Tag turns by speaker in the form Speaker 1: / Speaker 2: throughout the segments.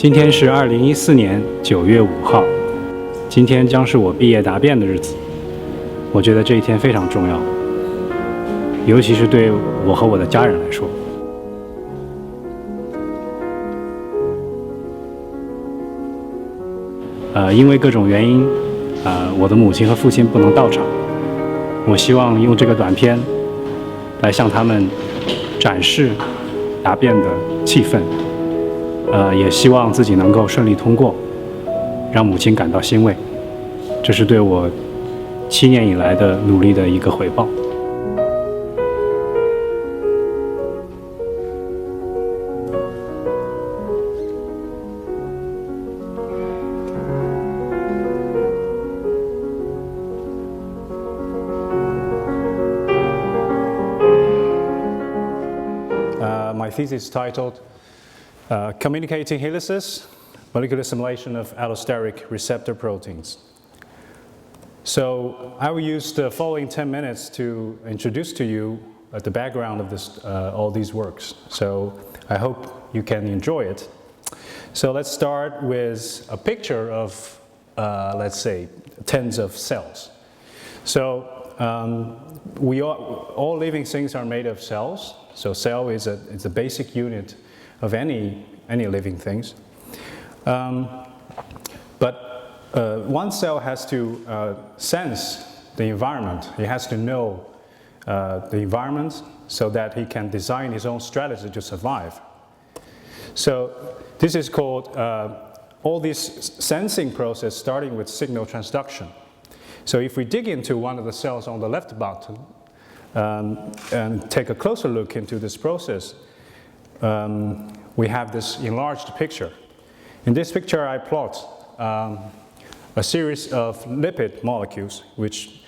Speaker 1: 今天是2014年9月5号，今天将是我毕业答辩的日子。我觉得这一天非常重要，尤其是对我和我的家人来说。因为各种原因，我的母亲和父亲不能到场。我希望用这个短片来向他们展示答辩的气氛，也希望自己能够顺利通过，让母亲感到欣慰。这是对我7年以来的努力的一个回报。My thesis is titled Communicating Helices, Molecular Simulation of Allosteric Receptor Proteins. So I will use the following 10 minutes to introduce to you the background of all these works. So I hope you can enjoy it. So let's start with a picture of, let's say, tens of cells. So all living things are made of cells. So cell is a basic unit of any living things. But one cell has to sense the environment. He has to know the environment so that he can design his own strategy to survive. So this is called all this sensing process starting with signal transduction. So if we dig into one of the cells on the left bottom, and take a closer look into this process, we have this enlarged picture. In this picture, I plot a series of lipid molecules which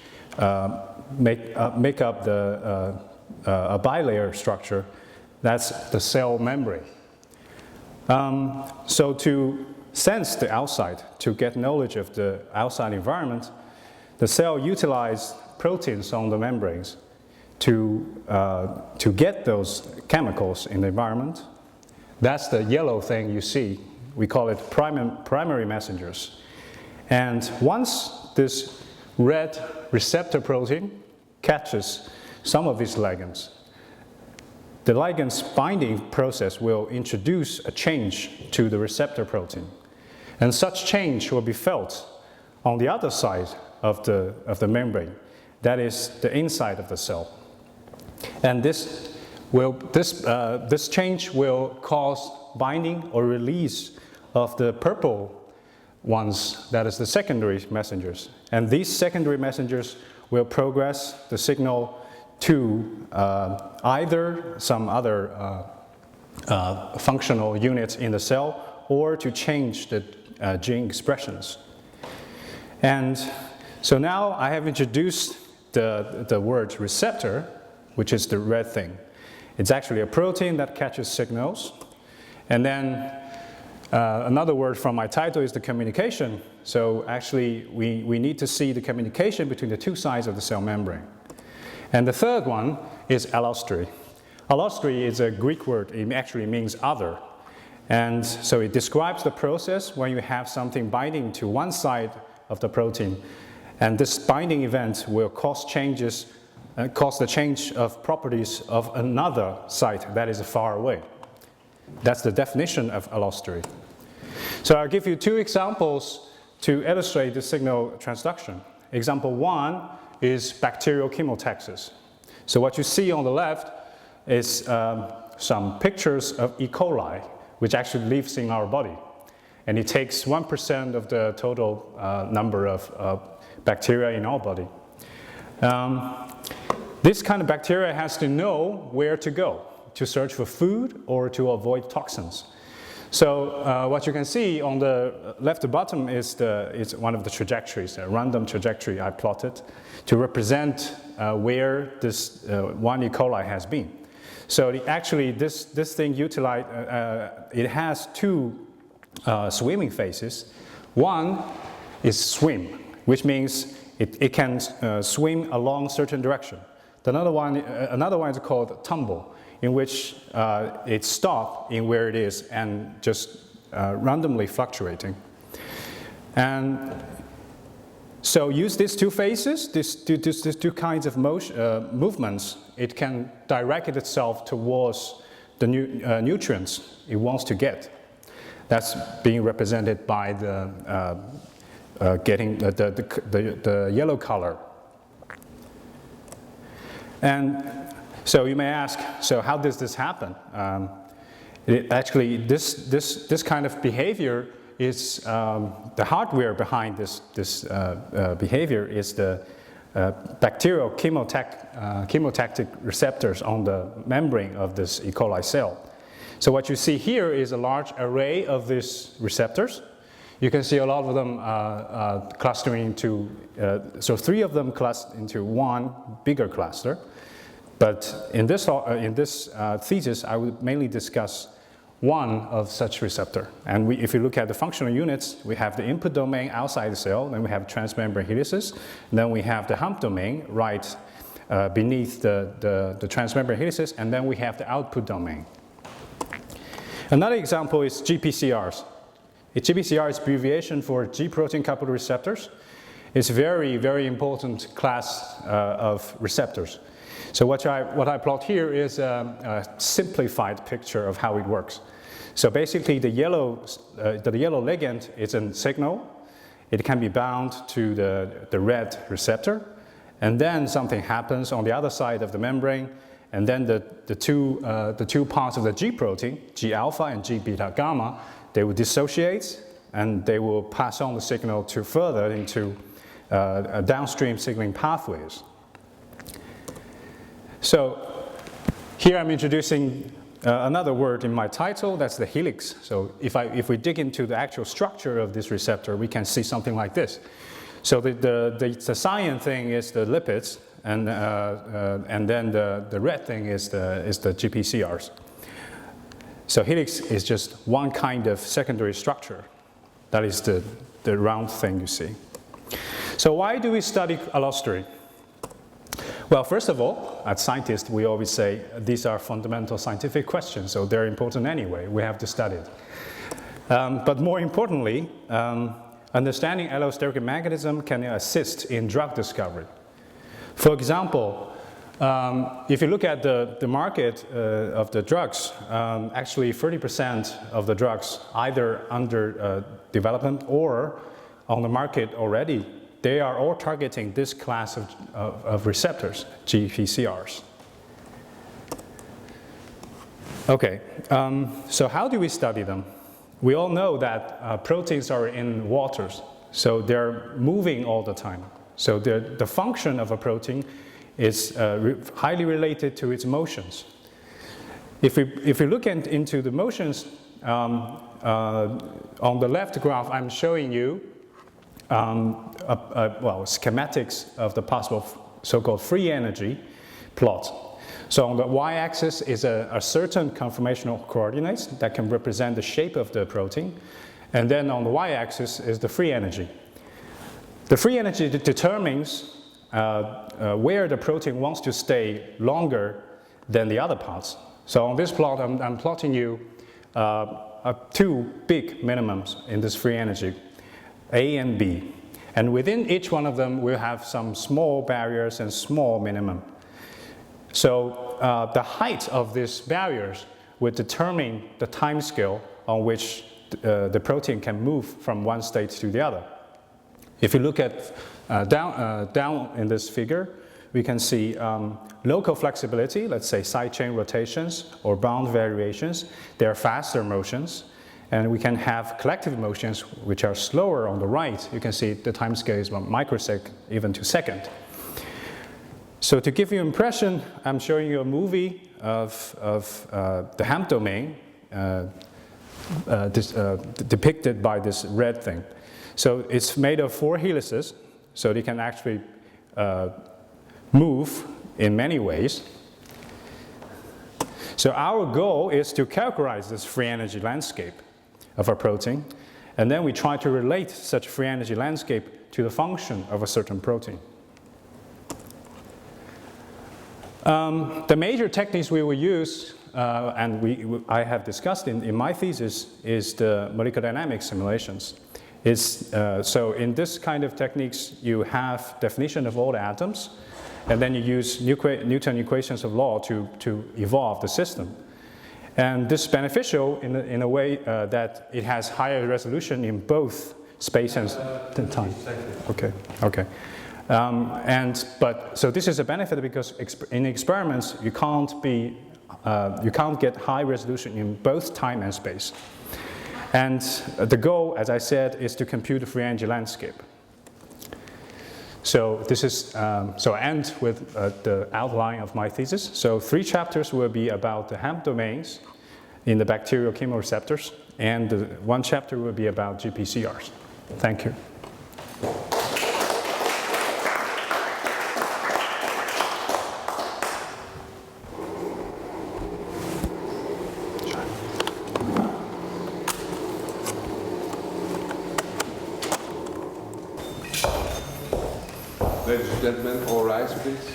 Speaker 1: make up a bilayer structure. That's the cell membrane. So to sense the outside, to get knowledge of the outside environment, the cell utilizes proteins on the membranes to get those chemicals in the environment. That's the yellow thing you see. We call it primary messengers. And once this red receptor protein catches some of these ligands, the ligand's binding process will introduce a change to the receptor protein. And such change will be felt on the other side of the membrane. That is the inside of the cell. And this change will cause binding or release of the purple ones, that is the secondary messengers. And these secondary messengers will progress the signal to either some other functional units in the cell or to change the gene expressions. And so now I have introduced the word receptor, which is the red thing. It's actually a protein that catches signals. And then another word from my title is the communication. So actually we need to see the communication between the two sides of the cell membrane. And the third one is allostery. Allostery is a Greek word. It actually means other. And so it describes the process when you have something binding to one side of the protein. And this binding event will cause the change of properties of another site that is far away. That's the definition of allostery. So I'll give you two examples to illustrate the signal transduction. Example one is bacterial chemotaxis. So what you see on the left is some pictures of E. coli, which actually lives in our body. And it takes 1% of the total number of bacteria in our body. This kind of bacteria has to know where to go to search for food or to avoid toxins. So what you can see on the left bottom is one of the trajectories, a random trajectory I plotted to represent where this one E. coli has been. So actually this thing it has two swimming phases. One is swim, which means it can swim along certain direction. Another one is called tumble, in which it stops in where it is and just randomly fluctuating. And so use these two phases, these two kinds of movements. It can direct itself towards the nutrients it wants to get. That's being represented by the getting the yellow color. And so you may ask, so how does this happen? Actually, this kind of behavior is the hardware behind this behavior is the bacterial chemotactic receptors on the membrane of this E. coli cell. So what you see here is a large array of these receptors. You can see a lot of them clustering into, so 3 of them cluster into one bigger cluster. But in this thesis, I will mainly discuss one of such receptor. And if you look at the functional units, we have the input domain outside the cell, then we have transmembrane helices, and then we have the hump domain right beneath the transmembrane helices, and then we have the output domain. Another example is GPCRs. A GPCR is abbreviation for G protein coupled receptors. It's a very, very important class of receptors. So what I plot here is a simplified picture of how it works. So basically the yellow ligand is a signal. It can be bound to the red receptor, and then something happens on the other side of the membrane, and then the two parts of the G protein, G alpha and G beta gamma, they will dissociate, and they will pass on the signal to further into downstream signaling pathways. So here I'm introducing another word in my title, that's the helix. So if we dig into the actual structure of this receptor, we can see something like this. So the cyan thing is the lipids, and then the red thing is the GPCRs. So helix is just one kind of secondary structure. That is the round thing you see. So why do we study allosteric? Well, first of all, as scientists, we always say these are fundamental scientific questions, so they're important anyway. We have to study it. But more importantly, understanding allosteric mechanism can assist in drug discovery. For example, if you look at the market of the drugs, actually 30% of the drugs either under development or on the market already, they are all targeting this class of receptors, GPCRs. Okay, so how do we study them? We all know that proteins are in waters, so they're moving all the time. So the function of a protein is highly related to its motions. If we look into the motions, on the left graph, I'm showing you schematics of the possible so-called free energy plot. So on the y-axis is a certain conformational coordinates that can represent the shape of the protein, and then on the y-axis is the free energy. The free energy determines where the protein wants to stay longer than the other parts. So on this plot, I'm plotting you two big minimums in this free energy, A and B. And within each one of them, we'll have some small barriers and small minimum. So the height of these barriers will determine the time scale on which the protein can move from one state to the other. If you look at down in this figure, we can see local flexibility, let's say side chain rotations or bound variations. They are faster motions. And we can have collective motions which are slower on the right. You can see the time scale is 1 microsecond, even to second. So to give you an impression, I'm showing you a movie of the hump domain depicted by this red thing. So it's made of 4 helices, so they can actually move in many ways. So our goal is to characterize this free energy landscape of a protein, and then we try to relate such free energy landscape to the function of a certain protein. The major techniques we will use, and I have discussed in my thesis, is the molecular dynamics simulations. So in this kind of techniques, you have definition of all the atoms, and then you use Newton equations of law to evolve the system. And this is beneficial in a way that it has higher resolution in both space and time. Okay. So this is a benefit because in experiments you can't get high resolution in both time and space. And the goal, as I said, is to compute the free energy landscape. So this is I end with the outline of my thesis. So 3 chapters will be about the hemp domains in the bacterial chemoreceptors, and 1 chapter will be about GPCRs. Thank you.
Speaker 2: Ladies and gentlemen, all rise, please.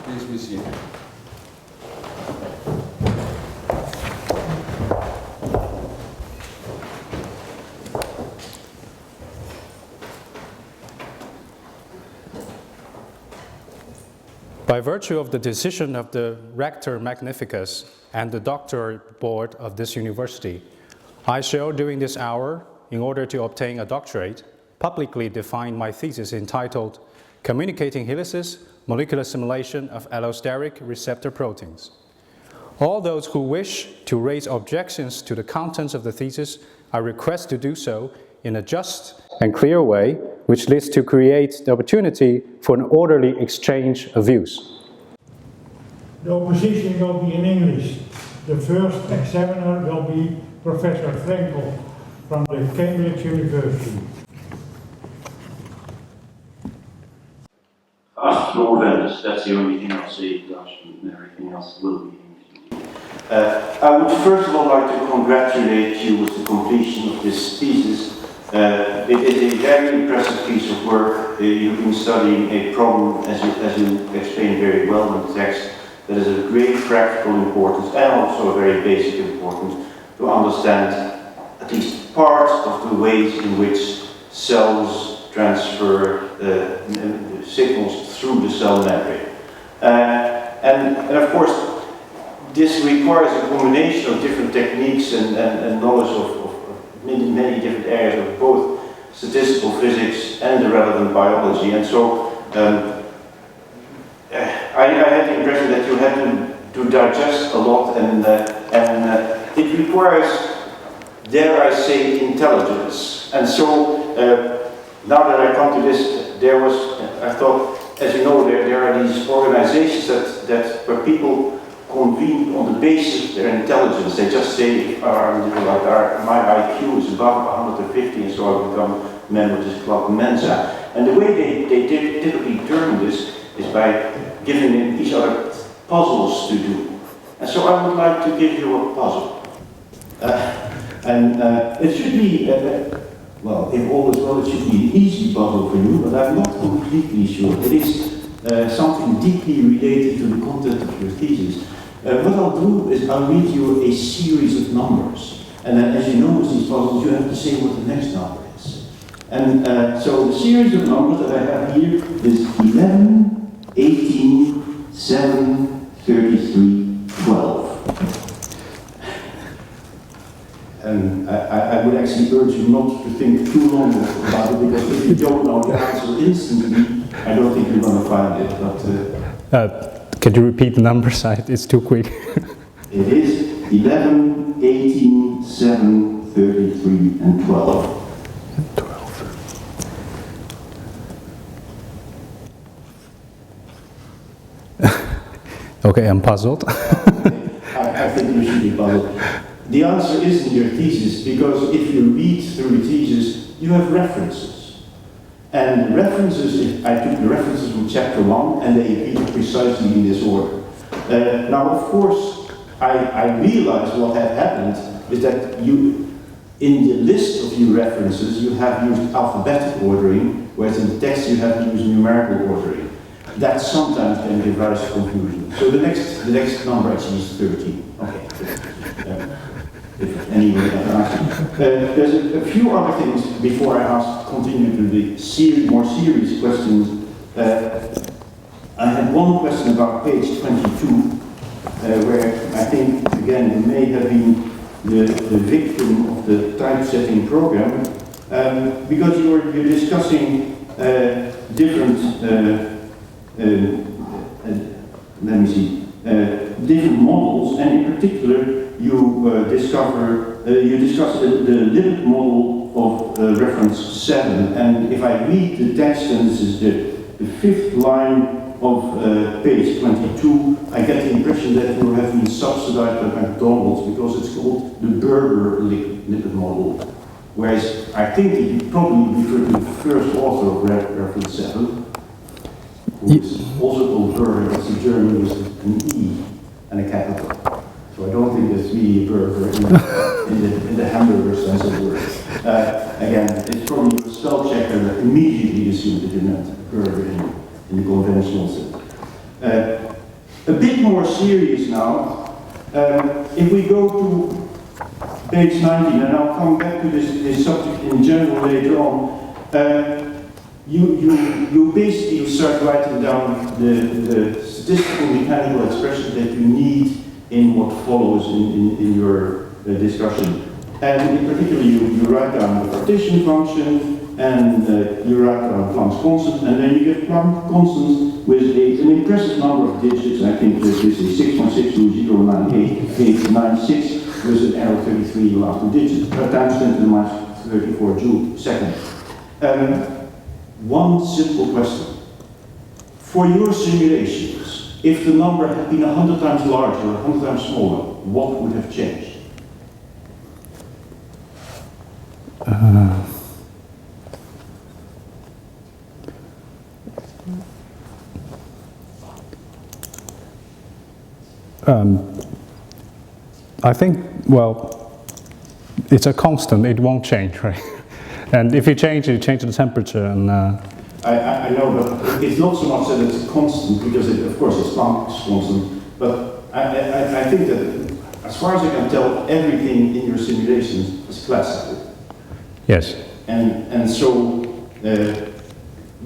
Speaker 2: Please be seated.
Speaker 1: By virtue of the decision of the Rector Magnificus and the doctoral board of this university, I shall, during this hour, in order to obtain a doctorate, publicly define my thesis entitled Communicating Helices, Molecular Simulation of Allosteric Receptor Proteins. All those who wish to raise objections to the contents of the thesis, I request to do so in a just and clear way, which leads to create the opportunity for an orderly exchange of views.
Speaker 3: The opposition will be in English. The first examiner will be Professor Frankel from the Cambridge University.
Speaker 4: Us small vendors, that's the only thing I'll say in Dutch, and everything else will be English. I would first of all like to congratulate you with the completion of this thesis. It is a very impressive piece of work. You've been studying a problem, as you explained very well in the text, that is of great practical importance and also very basic importance to understand at least part of the ways in which cells transfer signals through the cell membrane. And of course, this requires a combination of different techniques and knowledge of many different areas of both statistical physics and the relevant biology. And so I had the impression that you had to digest a lot, and it requires, dare I say, intelligence. And so now that I come to this, I thought, as you know, there are these organizations where people convene on the basis of their intelligence. They just say, my IQ is above 150, and so I become a member of this club, Mensa. And the way they typically determine this is by giving each other puzzles to do. And so I would like to give you a puzzle. It should be, well, if all is well, it should be an easy puzzle for you, but I'm not completely sure. It is something deeply related to the content of your thesis. What I'll do is I'll read you a series of numbers. And then, as you know with these puzzles, you have to say what the next number is. And so the series of numbers that I have here is 11, 18, 7, 33, 12. And I would actually urge you not to think too long about it, because if you don't know the answer instantly, I don't think you're going to find it. But
Speaker 1: could you repeat the numbers? It's too quick.
Speaker 4: It is 11, 18, 7, 33, and 12.
Speaker 1: 12. Okay, I'm puzzled.
Speaker 4: I think you should be puzzled. The answer is in your thesis, because if you read through the thesis, you have references. And references, I took the references from chapter 1, and they appear precisely in this order. Now, of course, I realized what had happened is that you, in the list of your references, you have used alphabetical ordering, whereas in the text you have used numerical ordering. That sometimes can give rise to confusion. So the next number actually is 13. Okay. Anyway, there's a few other things before I continue to the more serious questions. I had one question about page 22, where I think, again, you may have been the victim of the typesetting program, because you're discussing different different models, and in particular you discuss the limit model of reference 7. And if I read the text, and this is the fifth line of page 22, I get the impression that you have been subsidized by McDonald's because it's called the burger limit model. Whereas I think that you probably refer to the first author of reference 7, who is also called burger, but in German with an E and a capital. So I don't think it's really a burger in the hamburger sense of the word. Again, it's probably a spell checker that immediately assumed that you meant burger in the conventional sense. A bit more serious now, if we go to page 19, and I'll come back to this subject in general later on, you basically start writing down the statistical mechanical expressions that you need in what follows in your discussion. And in particular, you write down the partition function, and you write down Planck's constant, and then you get Planck constants with an impressive number of digits. I think this is 6.6209896 with an error of 33 in the last two digits, times 10 to the minus 34 joule second. One simple question. For your simulations, if the number had been 100 times larger or 100 times smaller, what would have changed?
Speaker 1: I think, well, it's a constant, it won't change, right? And if you change it, you change the temperature. And
Speaker 4: I know, but it's not so much that it's a constant, because of course it's Planck's constant, but I think that, as far as I can tell, everything in your simulations is classical.
Speaker 1: yes.
Speaker 4: And so,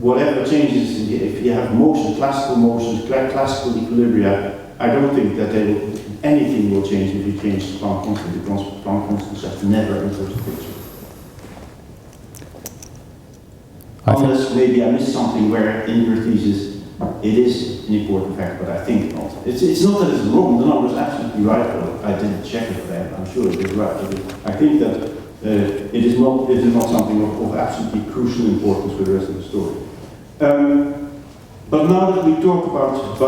Speaker 4: whatever changes, if you have motion, classical motions, classical equilibria, I don't think that anything will change if you change the Planck constant, because Planck constants have never entered the picture. Unless maybe I missed something where in your thesis it is an important fact, but I think not. It's not that it's wrong, the number is absolutely right, but I didn't check it, but I'm sure it is right. I think that it is not something of absolutely crucial importance for the rest of the story. But now that we talk about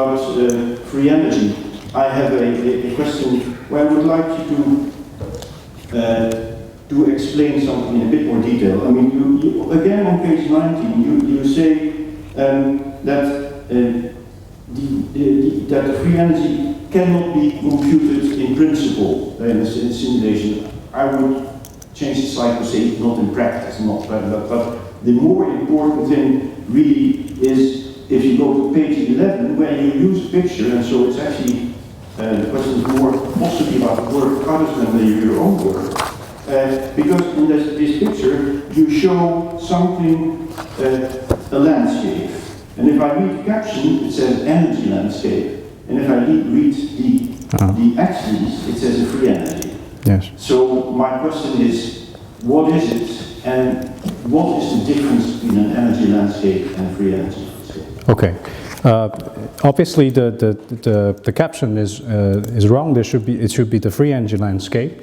Speaker 4: free energy, I have a question where I would like you to explain something in a bit more detail. I mean, you again on page 19, you say that the free energy cannot be computed in principle in a simulation. I would change the slide to say not in practice, but the more important thing really is if you go to page 11, where you use a picture, and so it's actually the question is more possibly about work other than your own work. Because in this picture, you show something, a landscape. And if I read the caption, it says energy landscape. And if I read the axes, it says a free energy.
Speaker 1: Yes.
Speaker 4: So my question is, what is it, and what is the difference between an energy landscape and a free energy landscape?
Speaker 1: Okay. Obviously, the caption is wrong. It should be the free energy landscape.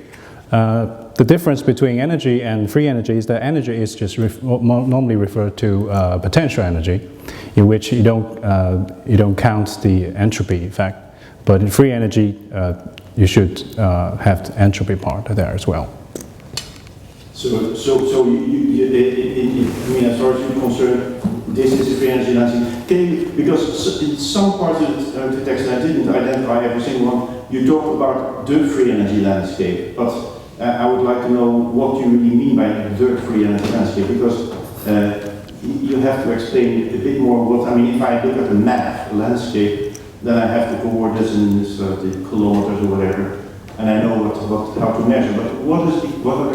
Speaker 1: The difference between energy and free energy is that energy is just normally referred to potential energy, in which you don't count the entropy effect. But in free energy, you should have the entropy part there as well.
Speaker 4: So I mean, as far as you're concerned, this is a free energy landscape. Can you, because in some parts of the text, I didn't identify every single one, you talk about the free energy landscape, but I would like to know what you really mean by the free energy landscape, because you have to explain a bit more what, I mean, if I look at the map, landscape, then I have the coordinates in the kilometers or whatever, and I know how to measure, but what are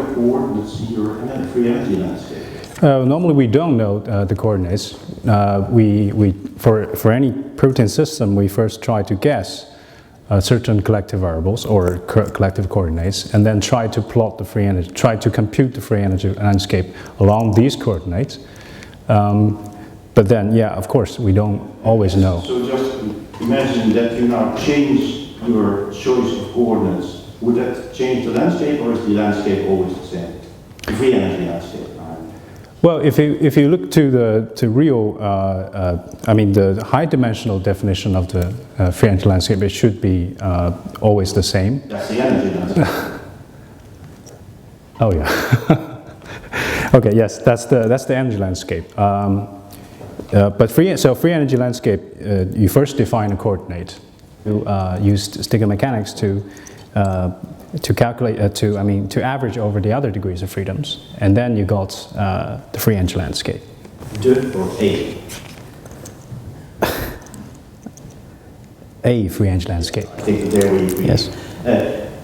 Speaker 4: the coordinates here in a free energy landscape?
Speaker 1: Normally we don't know the coordinates. For any protein system, we first try to guess certain collective variables or collective coordinates, and then try to plot the free energy, try to compute the free energy landscape along these coordinates. But then, yeah, of course, we don't always know.
Speaker 4: So just imagine that you now change your choice of coordinates. Would that change the landscape, or is the landscape always the same? The free energy landscape.
Speaker 1: Well, if you look to the real, I mean the high-dimensional definition of the free energy landscape, it should be always the same.
Speaker 4: That's the energy landscape.
Speaker 1: Oh yeah. Okay, yes, that's the energy landscape. But free energy landscape, you first define a coordinate. You use stigmomechanics to calculate, to average over the other degrees of freedoms, and then you got the free energy landscape.
Speaker 4: De or A?
Speaker 1: A free energy landscape.
Speaker 4: I think there we agree.
Speaker 1: Yes.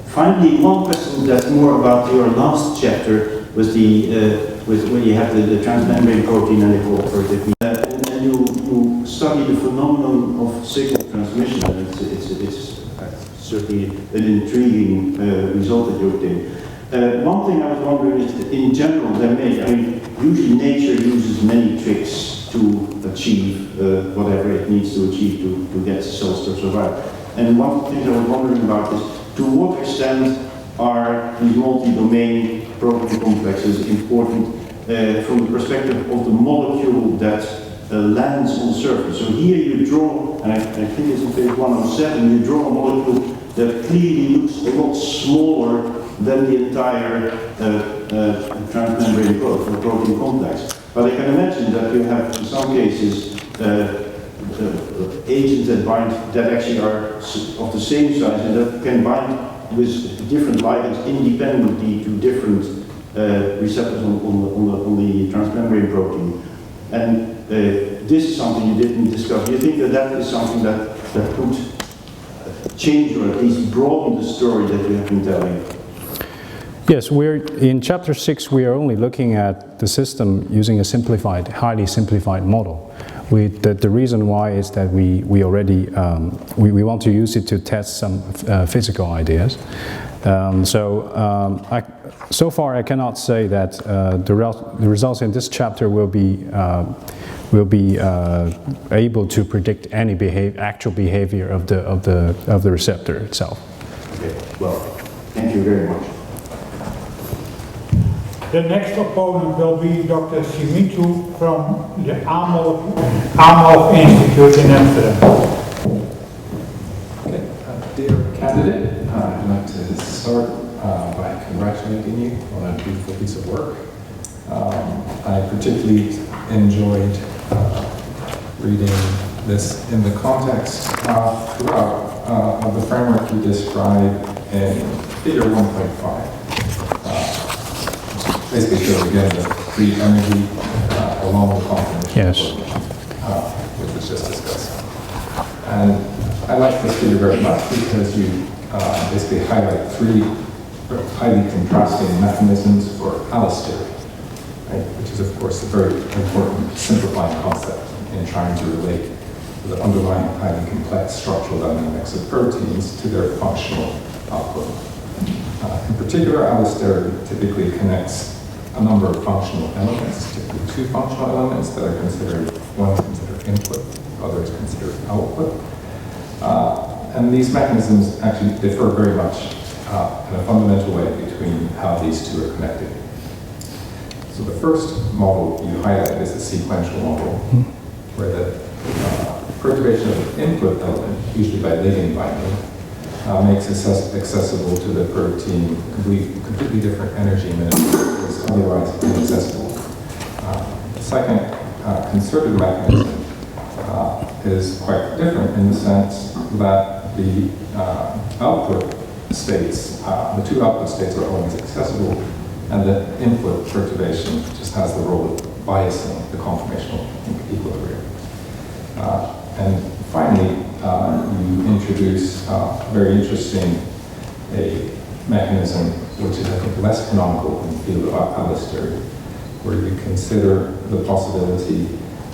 Speaker 4: Finally, one question that's more about your last chapter was where you have the transmembrane protein and the cooperative. And you study the phenomenon of signal transmission, and it's certainly an intriguing result that you obtained. One thing I was wondering is that in general, usually nature uses many tricks to achieve whatever it needs to achieve to get cells to survive. And one of the things I was wondering about is, to what extent are these multi-domain protein complexes important from the perspective of the molecule that lands on the surface? So here you draw, and I think it's on page 107, you draw a molecule that clearly looks a lot smaller than the entire transmembrane protein complex. But I can imagine that you have, in some cases, agents that bind that actually are of the same size and that can bind with different ligands independently to different receptors on the transmembrane protein. And this is something you didn't discuss. Do you think that is something that could change or at least broaden the story that you have been telling?
Speaker 1: Yes, in chapter 6 we are only looking at the system using a highly simplified model. The reason why is that we already we want to use it to test some physical ideas. So far I cannot say that the results in this chapter will be able to predict any actual behavior of the receptor itself.
Speaker 4: Okay. Well, thank you very much.
Speaker 3: The next opponent will be Dr. Simitu from the Amolf Institute in Amsterdam.
Speaker 5: Okay, dear candidate, I'd like to start by congratulating you on a beautiful piece of work. I particularly enjoyed reading this in the context throughout of the framework you described in figure 1.5. Basically shows again the free energy along the confirmation,
Speaker 1: Yes.
Speaker 5: which was just discussed. And I like this figure very much because you basically highlight three highly contrasting mechanisms for allosteric, right? Which is of course a very important simplifying concept in trying to relate the underlying highly complex structural dynamics of proteins to their functional output. In particular, allosteric typically connects a number of functional elements, typically two functional elements that are considered, one is considered input, the other is considered output. And these mechanisms actually differ very much in a fundamental way between how these two are connected. So the first model you highlight is the sequential model, where the perturbation of the input element, usually by ligand binding, makes accessible to the protein completely different energy minimum that is otherwise inaccessible. The second concerted mechanism is quite different in the sense that the output states, the two output states are always accessible, and the input perturbation just has the role of biasing the conformational equilibrium. And finally, you introduce very interesting a mechanism which is, I think, less canonical in the field of allostery, where you consider the possibility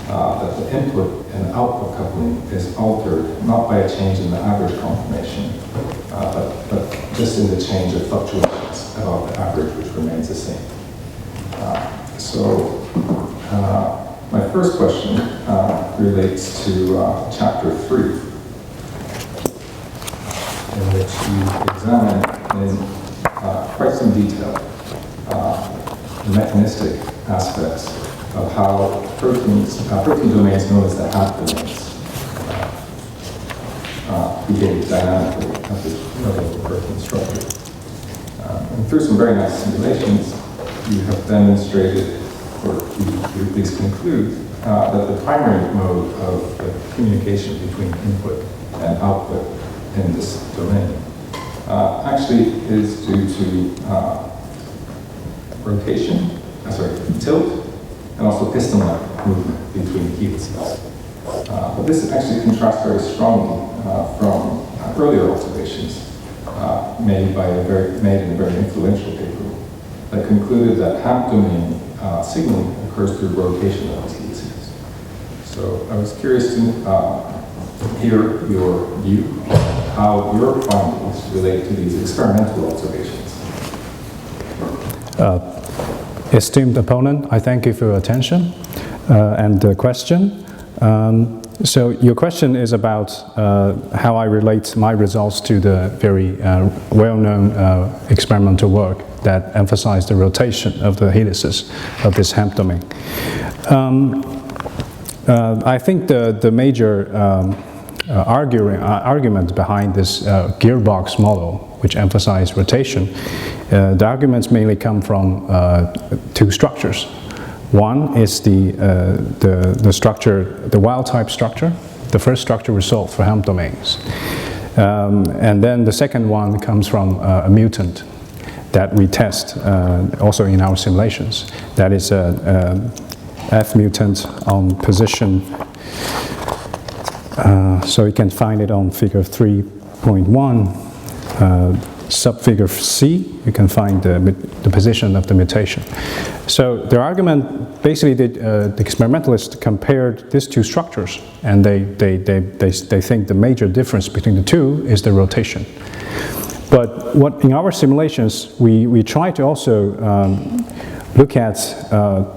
Speaker 5: that the input and output coupling is altered not by a change in the average conformation, but just in the change of fluctuations about the average, which remains the same. My first question relates to chapter 3, in which you examine in quite some detail the mechanistic aspects of how protein domains known as the half domains behave dynamically at this level of the protein structure. And through some very nice simulations, you have demonstrated, or you at least conclude, that the primary mode of the communication between input and output in this domain actually is due to rotation, tilt, and also piston-like movement between helices. But this actually contrasts very strongly from earlier observations made in a very influential paper that concluded that half domain signaling occurs through rotation of these helices. So I was curious to hear your view on how your findings relate to these experimental observations.
Speaker 1: Esteemed opponent, I thank you for your attention and the question. So your question is about how I relate my results to the very well-known experimental work that emphasized the rotation of the helices of this Hemp domain. I think the major argument behind this gearbox model, which emphasized rotation, the arguments mainly come from two structures. One is the structure, the wild-type structure. The first structure we solved for Hemp domains. And then the second one comes from a mutant that we test also in our simulations. That is a F mutant on position. So you can find it on figure 3.1. Sub-figure C, you can find the position of the mutation. So their argument, basically, the experimentalists compared these two structures, and they think the major difference between the two is the rotation. But what in our simulations, we try to also look at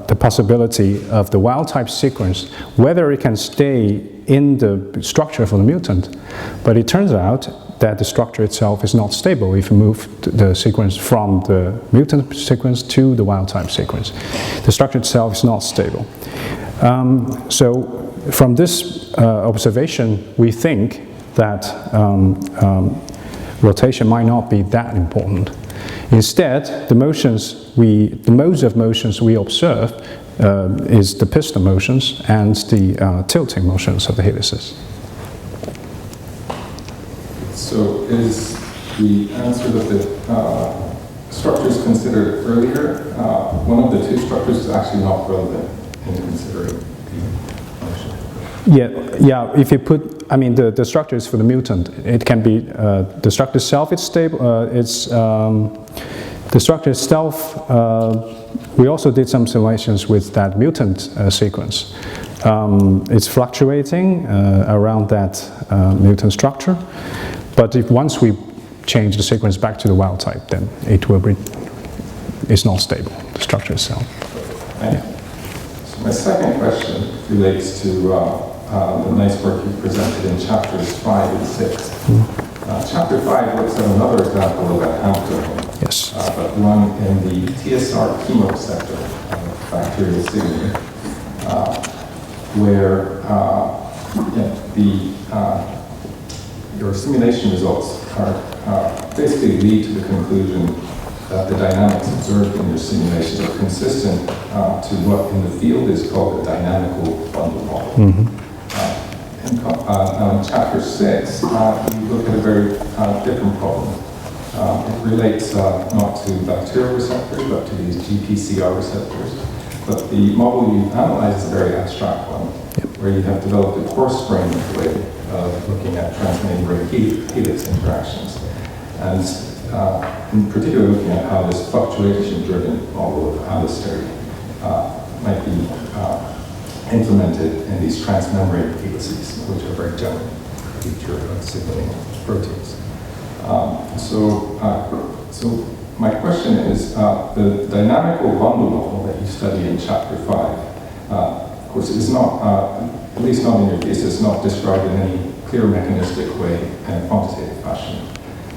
Speaker 1: the possibility of the wild-type sequence, whether it can stay in the structure for the mutant. But it turns out that the structure itself is not stable if you move the sequence from the mutant sequence to the wild-type sequence. The structure itself is not stable. So from this observation, we think that rotation might not be that important. Instead, the modes of motions we observe is the piston motions and the tilting motions of the helices.
Speaker 5: So is the answer that the structures considered earlier, one of the two structures is actually not relevant in considering the motion?
Speaker 1: Yeah. If you put, I mean, the structure is for the mutant. It can be the structure itself. It's stable. The structure itself. We also did some simulations with that mutant sequence. It's fluctuating around that mutant structure. But if once we change the sequence back to the wild type, then it will be, it's not stable, the structure itself.
Speaker 5: Yeah. So my second question relates to the nice work you presented in chapters 5 and 6. Chapter 5 looks at another example of a Hemp domain.
Speaker 1: Yes.
Speaker 5: But one in the TSR chemoreceptor of bacterial signaling, where your simulation results basically lead to the conclusion that the dynamics observed in your simulations are consistent to what in the field is called a dynamical bundle model. Now in chapter 6, you look at a very different problem. It relates not to bacterial receptors, but to these GPCR receptors. But the model you analyze is a very abstract one, where you have developed a coarse-grained way of looking at transmembrane helix interactions. And in particular, looking at how this fluctuation-driven model of allosteric might be implemented in these transmembrane helices, which are very general feature of signaling proteins. So my question is, the dynamical bundle model that you study in chapter 5, of course, is not, at least not in your thesis, not described in any clear mechanistic way in a quantitative fashion.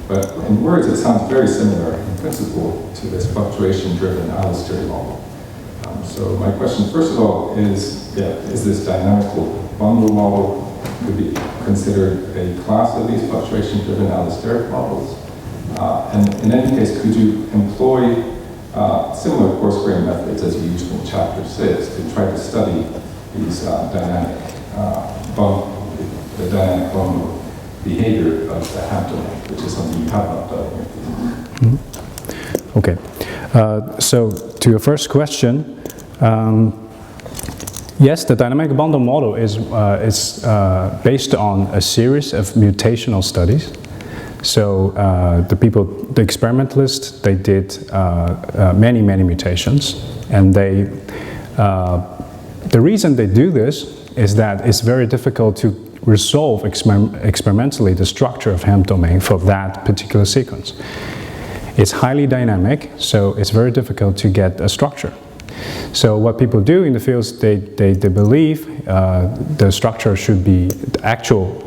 Speaker 5: But in words, it sounds very similar in principle to this fluctuation-driven allosteric model. So my question, first of all, is this dynamical bundle model could be considered a class of these fluctuation-driven allosteric models? And in any case, could you employ similar coarse-grained methods as you used in chapter 6 to try to study these dynamic bundle behavior of the Hampton, which is something you have not done in your thesis?
Speaker 1: Okay. So to your first question, yes, the dynamic bundle model is based on a series of mutational studies. So the experimentalists, they did many mutations, and the reason they do this is that it's very difficult to resolve experimentally the structure of Hemp domain for that particular sequence. It's highly dynamic, so it's very difficult to get a structure. So what people do in the fields, they believe the structure should be, the actual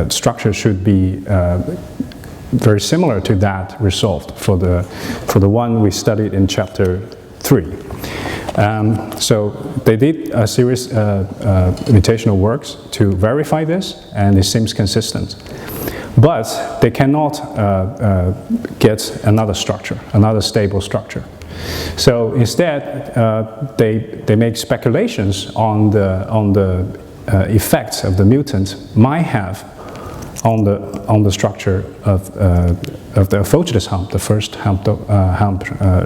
Speaker 1: structure should be very similar to that resolved for the one we studied in chapter 3. So they did a series of mutational works to verify this, and it seems consistent. But they cannot get another structure, another stable structure. So instead, they make speculations on the effects of the mutant might have on the structure of the Helices hump, the first hump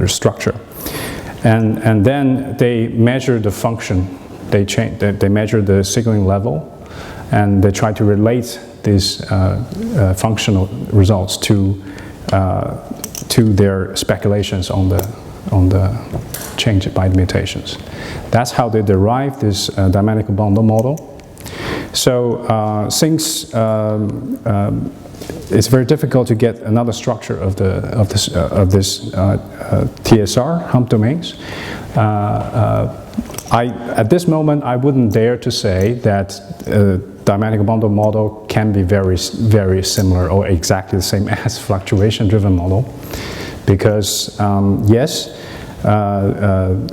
Speaker 1: structure, and then they measure the function. They measure the signaling level, and they try to relate these functional results to their speculations on the change by the mutations. That's how they derive this dynamic bundle model. So since it's very difficult to get another structure of this TSR hump domains, at this moment I wouldn't dare to say that dynamic bundle model can be very similar or exactly the same as fluctuation-driven model, because yes,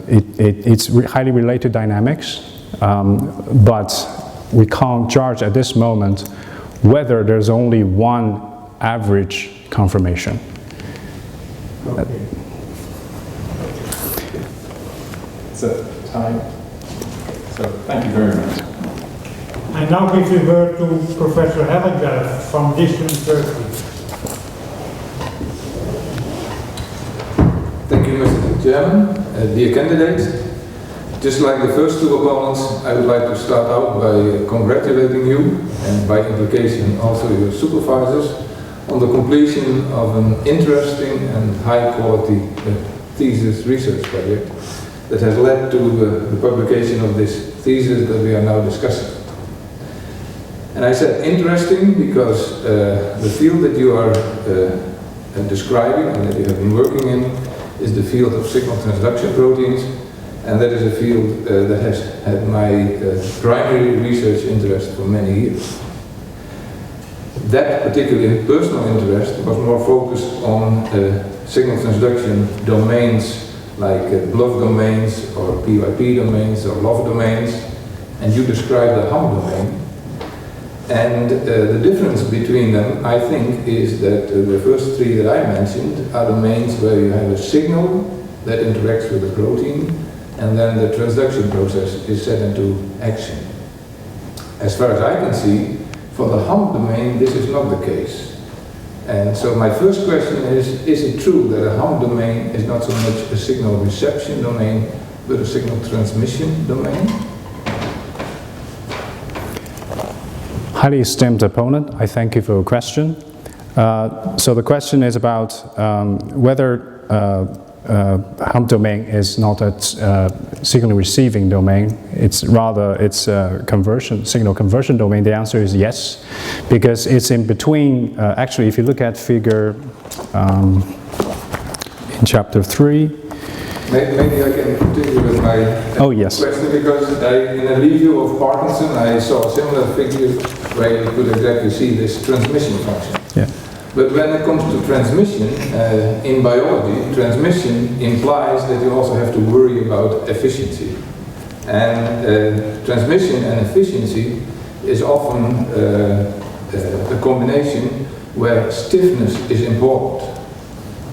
Speaker 1: it's highly related to dynamics, but we can't judge at this moment whether there's only one average conformation.
Speaker 3: Okay.
Speaker 5: So time. So thank you very much.
Speaker 3: I now give the word to Professor Helices from this university.
Speaker 6: Thank you, Mr. Chairman. Dear candidates, just like the first two opponents, I would like to start out by congratulating you, and by implication also your supervisors, on the completion of an interesting and high-quality thesis research project that has led to the publication of this thesis that we are now discussing. And I said interesting because the field that you are describing and that you have been working in is the field of signal transduction proteins, and that is a field that has had my primary research interest for many years. That particular personal interest was more focused on signal transduction domains like BLOF domains or PYP domains or LOF domains, and you describe the Hum domain. And the difference between them, I think, is that the first three that I mentioned are domains where you have a signal that interacts with the protein, and then the transduction process is set into action. As far as I can see, for the Hum domain, this is not the case. And so my first question is it true that a Hum domain is not so much a signal reception domain, but a signal transmission domain?
Speaker 1: Highly esteemed opponent, I thank you for your question. So the question is about whether Hum domain is not a signal receiving domain. It's rather a signal conversion domain. The answer is yes, because it's in between. Actually, if you look at figure in chapter 3.
Speaker 6: Maybe I can continue with my question, because in a review of Parkinson I saw a similar figure where you could exactly see this transmission function.
Speaker 1: Yeah.
Speaker 6: But when it comes to transmission, in biology, transmission implies that you also have to worry about efficiency. And transmission and efficiency is often a combination where stiffness is important.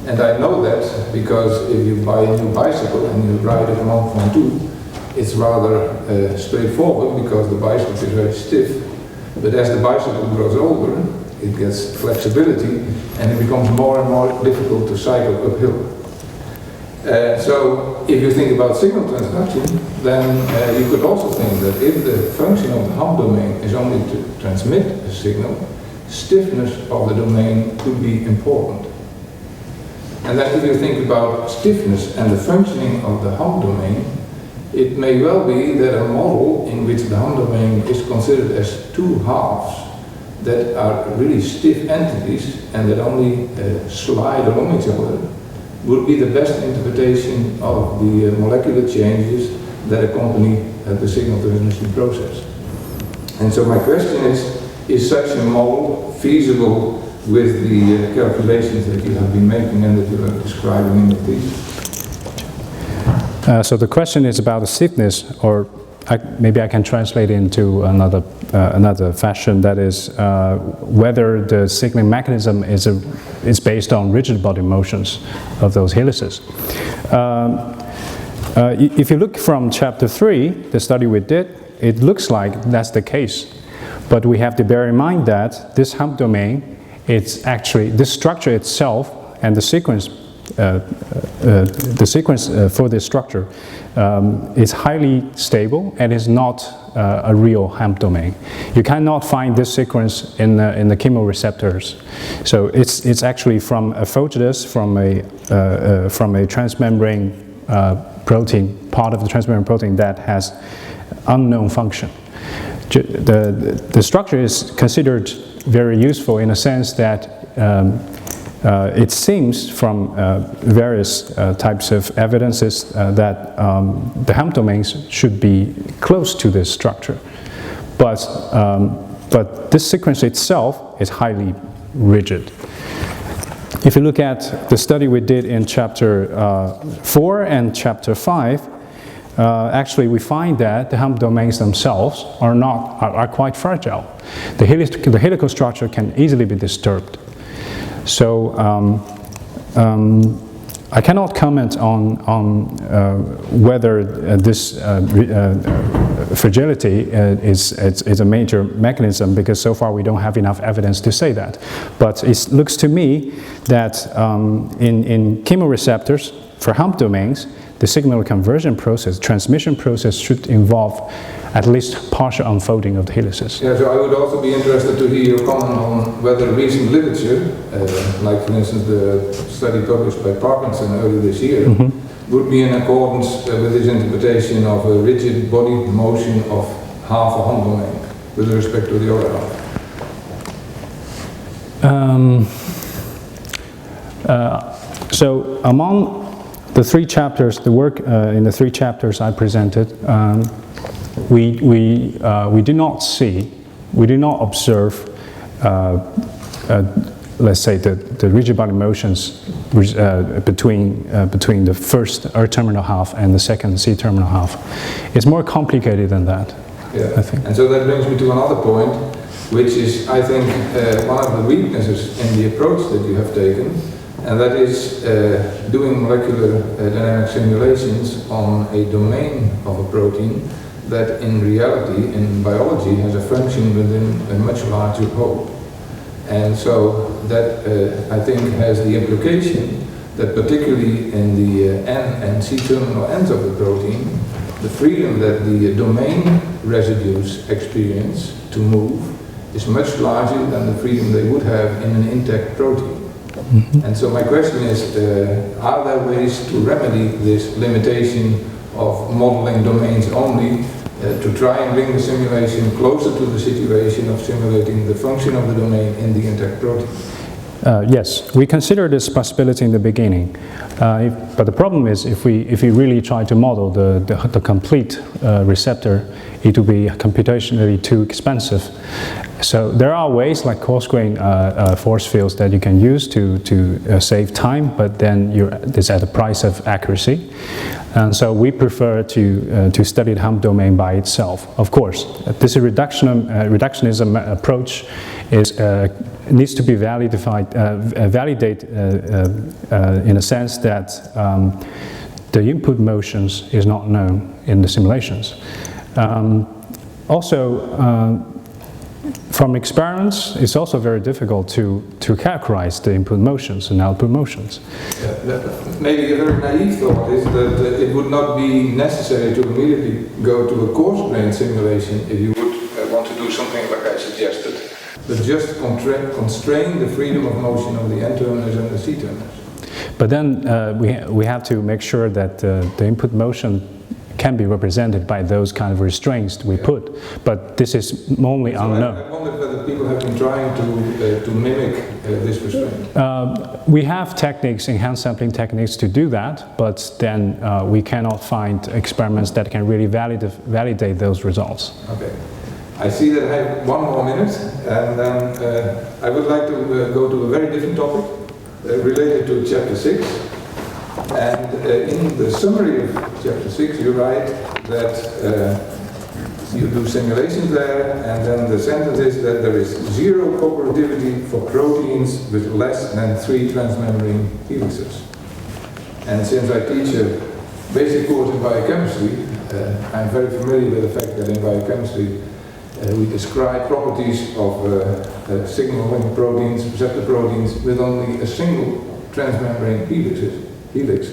Speaker 6: And I know that because if you buy a new bicycle and you ride it from 1.2, it's rather straightforward because the bicycle is very stiff. But as the bicycle grows older, it gets flexibility and it becomes more and more difficult to cycle uphill. So if you think about signal transduction, then you could also think that if the function of the Hum domain is only to transmit a signal, stiffness of the domain could be important. And then if you think about stiffness and the functioning of the Hum domain, it may well be that a model in which the Hum domain is considered as two halves that are really stiff entities and that only slide along each other would be the best interpretation of the molecular changes that accompany the signal transmission process. And so my question is such a model feasible with the calculations that you have been making and that you are describing in the thesis?
Speaker 1: So the question is about the stiffness, or maybe I can translate into another fashion, that is whether the signaling mechanism is based on rigid body motions of those helices. If you look from chapter 3, the study we did, it looks like that's the case. But we have to bear in mind that this Hum domain, it's actually, this structure itself and the sequence for this structure is highly stable and is not a real Hum domain. You cannot find this sequence in the chemoreceptors. So it's actually from a photodes, from a transmembrane protein, part of the transmembrane protein that has unknown function. The structure is considered very useful in a sense that it seems from various types of evidences that the Hum domains should be close to this structure. But this sequence itself is highly rigid. If you look at the study we did in chapter 4 and chapter 5, actually we find that the Hum domains themselves are quite fragile. The helical structure can easily be disturbed. So I cannot comment on whether this fragility is a major mechanism, because so far we don't have enough evidence to say that. But it looks to me that in chemoreceptors for Hum domains, the signal conversion process, transmission process, should involve at least partial unfolding of the helices.
Speaker 6: Yeah, so I would also be interested to hear your comment on whether recent literature, like for instance the study published by Parkinson earlier this year, would be in accordance with his interpretation of a rigid body motion of half a Hum domain with respect to the other half.
Speaker 1: So among the 3 chapters, the work in the 3 chapters I presented, we do not observe, let's say, the rigid body motions between the first R terminal half and the second C terminal half. It's more complicated than that.
Speaker 6: Yeah.
Speaker 1: I think.
Speaker 6: And so that brings me to another point, which is, I think, one of the weaknesses in the approach that you have taken, and that is doing molecular dynamic simulations on a domain of a protein that in reality, in biology, has a function within a much larger whole. And so that, I think, has the implication that particularly in the N and C terminal ends of the protein, the freedom that the domain residues experience to move is much larger than the freedom they would have in an intact protein.
Speaker 1: Mm-hmm.
Speaker 6: And so my question is, are there ways to remedy this limitation of modeling domains only to try and bring the simulation closer to the situation of simulating the function of the domain in the intact protein?
Speaker 1: Yes, we consider this possibility in the beginning, but the problem is if we really try to model the complete receptor, it will be computationally too expensive. So there are ways like coarse-grained force fields that you can use to save time, but then it's at the price of accuracy. And so we prefer to study the hump domain by itself. Of course, this reductionism approach needs to be validated in a sense that the input motions is not known in the simulations. From experiments, it's also very difficult to characterize the input motions and output motions.
Speaker 6: Maybe a very naive thought is that it would not be necessary to immediately go to a coarse-grained simulation if you would want to do something like I suggested, but just constrain the freedom of motion of the N-terminus and the C-terminus.
Speaker 1: But then we have to make sure that the input motion can be represented by those kind of restraints we put, but this is only unknown.
Speaker 6: I wondered whether people have been trying to mimic this restraint.
Speaker 1: We have techniques, enhanced sampling techniques to do that, but then we cannot find experiments that can really validate those results.
Speaker 6: Okay. I see that I have 1 more minute, and then I would like to go to a very different topic related to chapter 6. And in the summary of chapter 6, you write that you do simulations there, and then the sentence is that there is zero cooperativity for proteins with less than 3 transmembrane helices. And since I teach a basic course in biochemistry, I'm very familiar with the fact that in biochemistry we describe properties of signaling proteins, receptor proteins, with only a single transmembrane helix.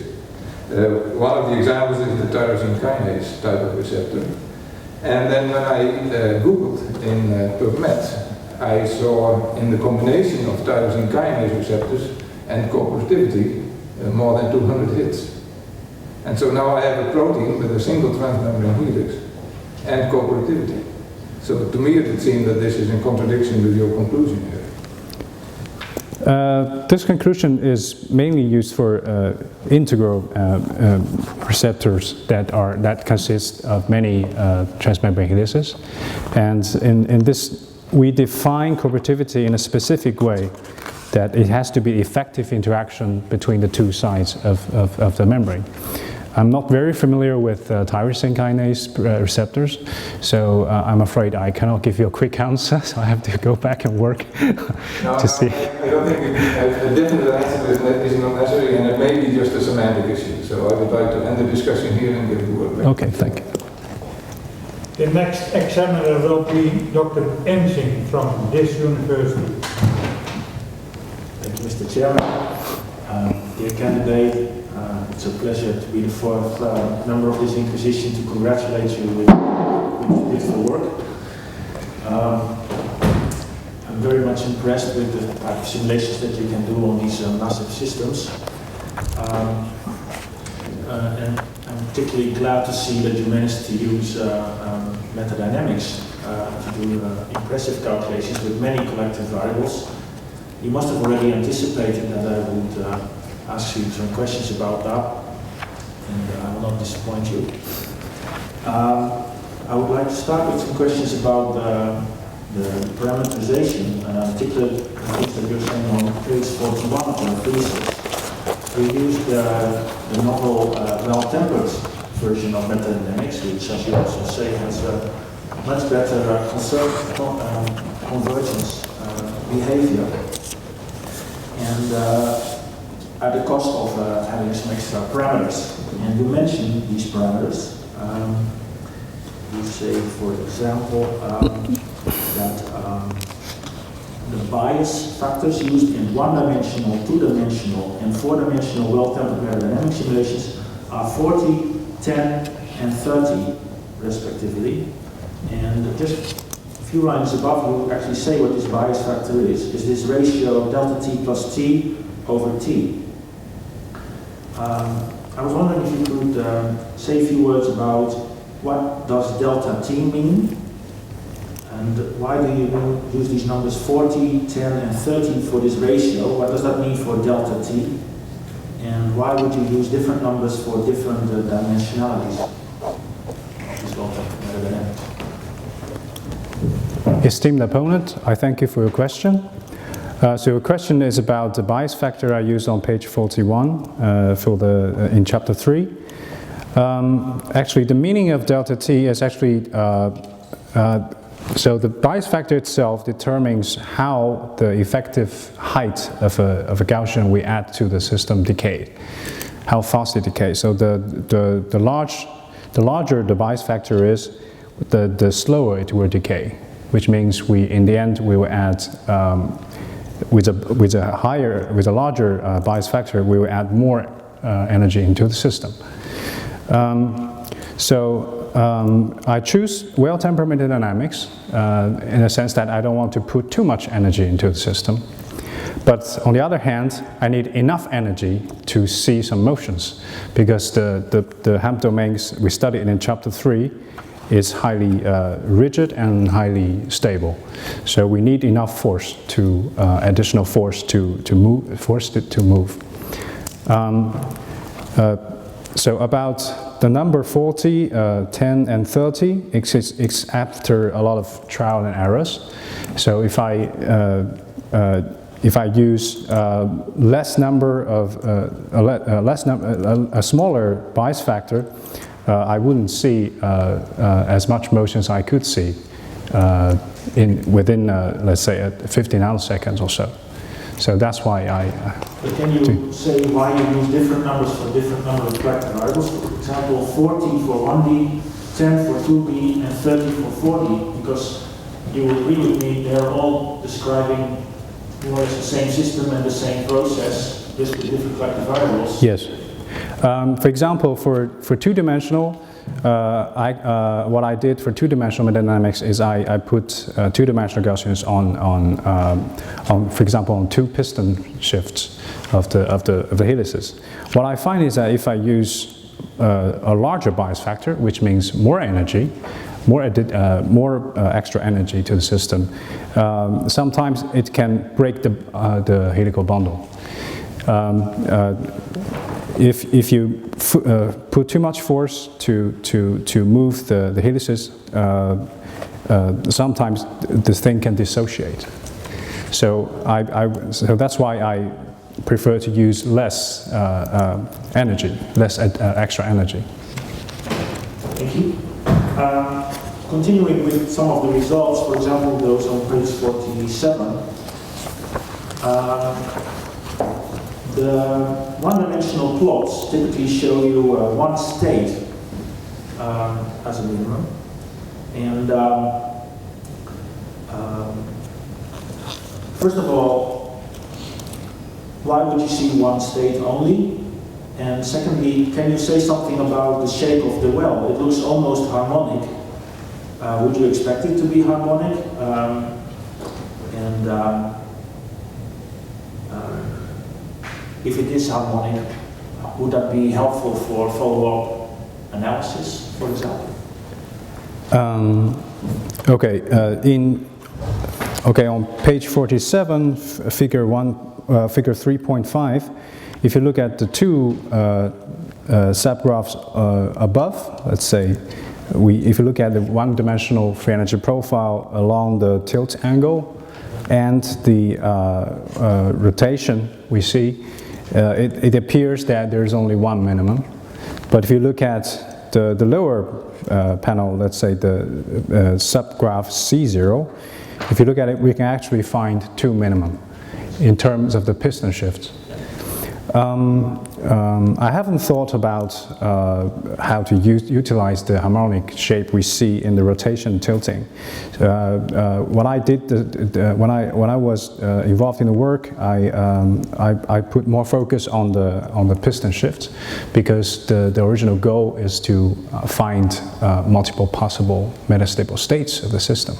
Speaker 6: One of the examples is the tyrosine kinase type of receptor. And then when I Googled in PubMed, I saw in the combination of tyrosine kinase receptors and cooperativity more than 200 hits. And so now I have a protein with a single transmembrane helix and cooperativity. So to me it would seem that this is in contradiction with your conclusion here.
Speaker 1: This conclusion is mainly used for integral receptors that consist of many transmembrane helices, and in this we define cooperativity in a specific way, that it has to be effective interaction between the two sides of the membrane. I'm not very familiar with tyrosine kinase receptors, so I'm afraid I cannot give you a quick answer, so I have to go back and work to see.
Speaker 6: I don't think a definite answer is not necessary, and it may be just a semantic issue. So I would like to end the discussion here and give the word back.
Speaker 1: Okay, thank you.
Speaker 3: The next examiner will be Dr. Ensing from this university.
Speaker 7: Thank you, Mr. Chairman. Dear candidate, it's a pleasure to be the fourth member of this inquisition to congratulate you with your beautiful work. I'm very much impressed with the type of simulations that you can do on these massive systems. And I'm particularly glad to see that you managed to use metadynamics to do impressive calculations with many collective variables. You must have already anticipated that I would ask you some questions about that, and I will not disappoint you. I would like to start with some questions about the parameterization, particularly the things that you're saying on page 41 of your thesis. You used the novel, well-tempered version of metadynamics, which, as you also say, has much better convergence behavior, and at the cost of having some extra parameters. And you mentioned these parameters. You say, for example, that the bias factors used in one-dimensional, two-dimensional, and four-dimensional well-tempered aerodynamic simulations are 40, 10, and 30, respectively. And just a few lines above, you actually say what this bias factor is this ratio delta t plus t over t. I was wondering if you could say a few words about what does delta t mean, and why do you use these numbers 40, 10, and 30 for this ratio? What does that mean for delta t? And why would you use different numbers for different dimensionalities? This well-tempered aerodynamics.
Speaker 1: Esteemed opponent, I thank you for your question. So your question is about the bias factor I used on page 41 in chapter 3. Actually, the meaning of delta t is actually, so the bias factor itself determines how the effective height of a Gaussian we add to the system decay, how fast it decays. So the larger the bias factor is, the slower it will decay, which means in the end we will add with a larger bias factor, we will add more energy into the system. I choose well-tempered dynamics in a sense that I don't want to put too much energy into the system. But on the other hand, I need enough energy to see some motions, because the HAMP domains we studied in chapter 3 is highly rigid and highly stable. So we need enough force additional force to force it to move. So about the number 40, 10, and 30, it's after a lot of trial and errors. So if I use a smaller bias factor, I wouldn't see as much motion as I could see within, let's say, 50 nanoseconds or so. So that's why
Speaker 7: But can you say why you use different numbers for different number of collective variables? For example, 40 for 1D, 10 for 2D, and 30 for 4D, because you will agree with me, they're all describing more or less the same system and the same process, just with different collective variables.
Speaker 1: Yes. For example, for two-dimensional, what I did for two-dimensional dynamics is I put two-dimensional Gaussians on, for example, on two piston shifts of the helices. What I find is that if I use a larger bias factor, which means more energy, more extra energy to the system, sometimes it can break the helical bundle. If you put too much force to move the helices, sometimes this thing can dissociate. So so that's why I prefer to use less energy, less extra energy.
Speaker 7: Thank you. Continuing with some of the results, for example, those on page 47. The one-dimensional plots typically show you one state as a minimum, and first of all, why would you see one state only? And secondly, can you say something about the shape of the well? It looks almost harmonic. Would you expect it to be harmonic? If it is harmonic, would that be helpful for follow-up analysis, for example?
Speaker 1: On page 47, figure 3.5, if you look at the two Sept graphs above, let's say, if you look at the one-dimensional free energy profile along the tilt angle and the rotation we see, it appears that there's only one minimum. But if you look at the lower panel, let's say the subgraph C0, if you look at it, we can actually find 2 minimum in terms of the piston shift. I haven't thought about how to utilize the harmonic shape we see in the rotation tilting. What I did when I was involved in the work, I put more focus on the piston shift, because the original goal is to find multiple possible metastable states of the system.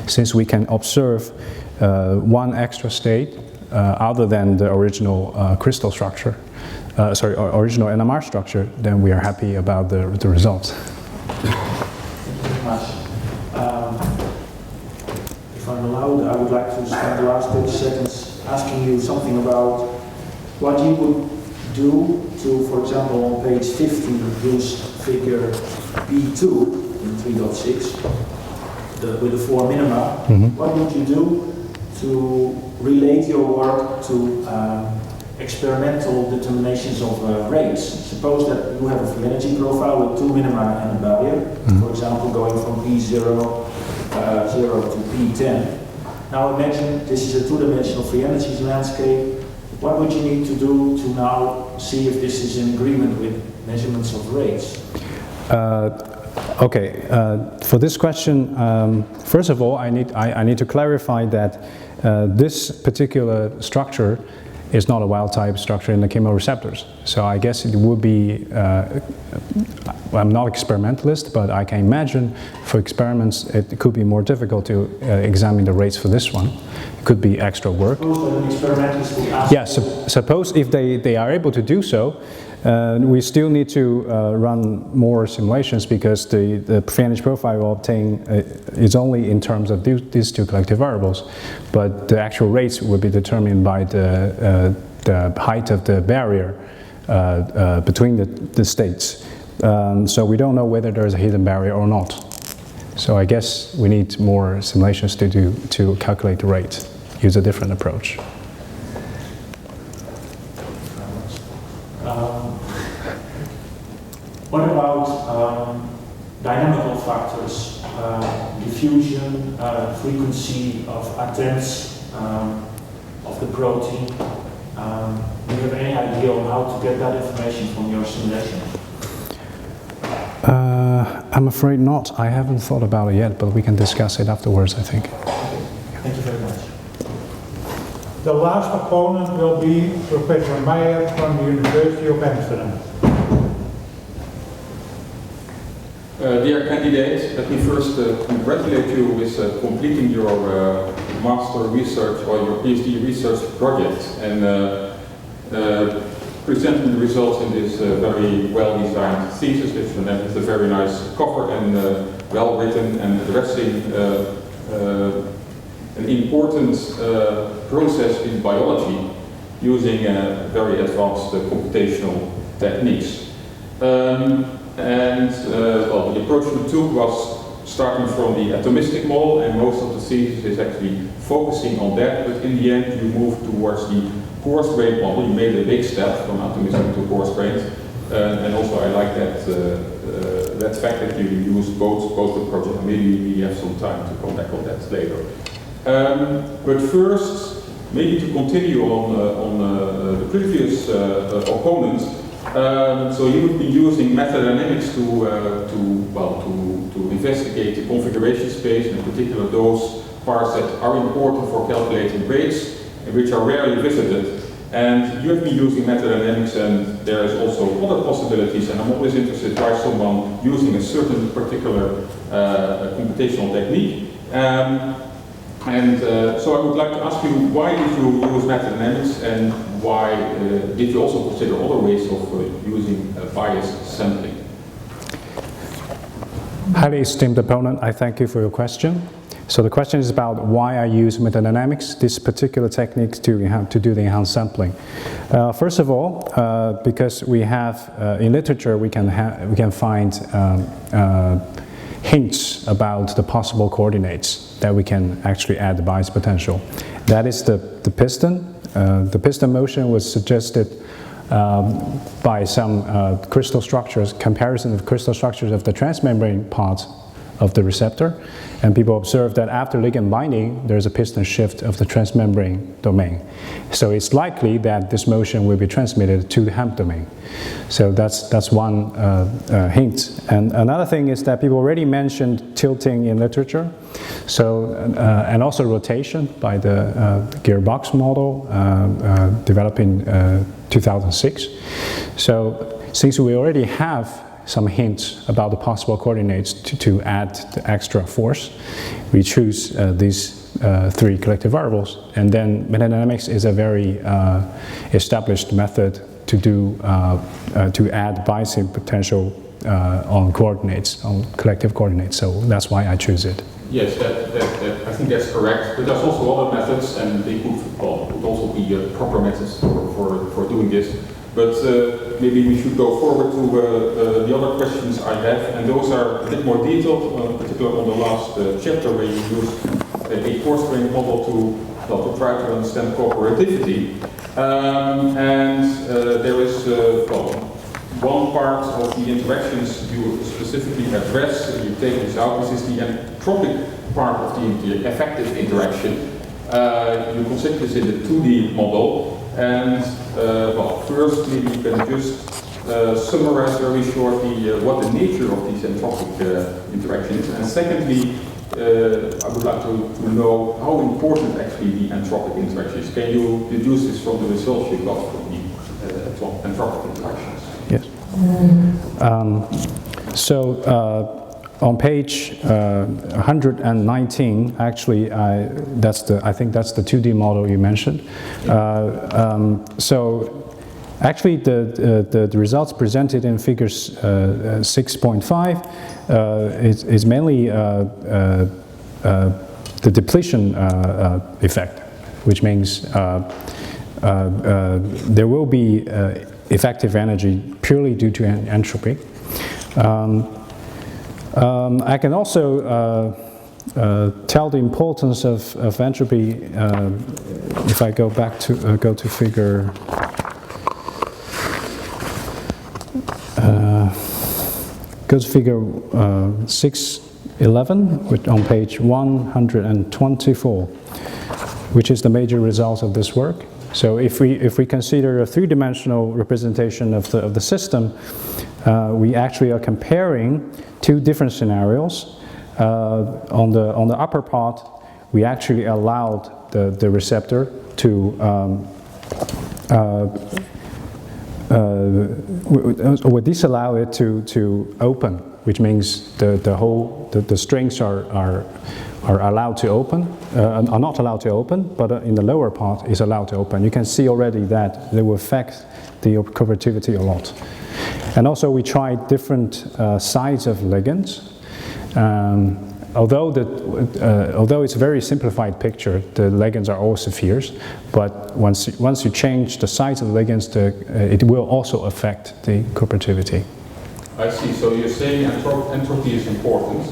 Speaker 1: Since we can observe one extra state other than the original crystal structure, original NMR structure, then we are happy about the results.
Speaker 7: Thank you very much. If I'm allowed, I would like to spend the last 30 seconds asking you something about what you would do to, for example, on page 50, use figure B2 in 3.6 with the 4 minima.
Speaker 1: Mm-hmm.
Speaker 7: What would you do to relate your work to experimental determinations of rates? Suppose that you have a free energy profile with 2 minima and a barrier, for example, going from P0 to P10. Now imagine this is a two-dimensional free energy landscape. What would you need to do to now see if this is in agreement with measurements of rates?
Speaker 1: Okay, for this question, first of all, I need to clarify that this particular structure is not a wild-type structure in the chemoreceptors. So I guess it would be, I'm not an experimentalist, but I can imagine for experiments it could be more difficult to examine the rates for this one. It could be extra work.
Speaker 7: Suppose that an experimentalist would ask.
Speaker 1: Yeah, suppose if they are able to do so, we still need to run more simulations, because the free energy profile we'll obtain is only in terms of these 2 collective variables, but the actual rates will be determined by the height of the barrier between the states. So we don't know whether there's a hidden barrier or not. So I guess we need more simulations to calculate the rate, use a different approach.
Speaker 7: What about dynamical factors, diffusion, frequency of attempts of the protein? Do you have any idea on how to get that information from your simulation?
Speaker 1: I'm afraid not. I haven't thought about it yet, but we can discuss it afterwards, I think.
Speaker 7: Okay. Thank you very much.
Speaker 3: The last opponent will be Professor Meyer from the University of Amsterdam.
Speaker 5: Dear candidate, let me first congratulate you with completing your master research or your PhD research project and presenting the results in this very well-designed thesis with a very nice cover and well-written and addressing an important process in biology using very advanced computational techniques. Well, the approach we took was starting from the atomistic model, and most of the thesis is actually focusing on that, but in the end you moved towards the coarse-grained model. You made a big step from atomistic to coarse-grained, and also I like that fact that you use both approaches. Maybe we have some time to come back on that later. But first, maybe to continue on the previous opponent. So you would be using metadynamics to investigate the configuration space, in particular those parts that are important for calculating rates and which are rarely visited. And you have been using metadynamics, and there is also other possibilities, and I'm always interested by someone using a certain particular computational technique. So I would like to ask you, why did you use metadynamics, and why did you also consider other ways of using biased sampling?
Speaker 1: Highly esteemed opponent, I thank you for your question. So the question is about why I use metadynamics, this particular technique to do the enhanced sampling. First of all, because we have in literature we can find hints about the possible coordinates that we can actually add the bias potential. That is the piston. The piston motion was suggested by some crystal structures, comparison of crystal structures of the transmembrane part of the receptor, and people observe that after ligand binding, there's a piston shift of the transmembrane domain. So it's likely that this motion will be transmitted to the hemp domain. So that's one hint. And another thing is that people already mentioned tilting in literature, so and also rotation by the gearbox model developed in 2006. So since we already have some hints about the possible coordinates to add the extra force, we choose these three collective variables, and then metadynamics is a very established method to do to add biasing potential on coordinates, on collective coordinates. So that's why I choose it.
Speaker 5: Yes, I think that's correct. But there's also other methods, and they could also be proper methods for doing this. But maybe we should go forward to the other questions I have, and those are a bit more detailed, particularly on the last chapter where you used a four-string model to try to understand cooperativity. There is one part of the interactions you specifically address, you take this out, this is the entropic part of the effective interaction. You consider this in the 2D model. And first maybe you can just summarize very shortly what the nature of these entropic interactions is. And secondly, I would like to know how important actually the entropic interaction is. Can you deduce this from the results you got from the entropic interactions?
Speaker 1: Yes. On page 119, actually, I think that's the 2D model you mentioned. So actually, the results presented in figures 6.5 is mainly the depletion effect, which means there will be effective energy purely due to entropy. I can also tell the importance of entropy if I go back to go to figure 611 on page 124, which is the major result of this work. So if we consider a three-dimensional representation of the system, we actually are comparing two different scenarios. On the upper part, we actually allowed the receptor to or disallow it to open, which means the strings are allowed to open, are not allowed to open, but in the lower part is allowed to open. You can see already that they will affect the cooperativity a lot. And also we tried different sides of ligands. Although it's a very simplified picture, the ligands are all spheres, but once you change the size of the ligands, it will also affect the cooperativity.
Speaker 5: I see, so you're saying entropy is important,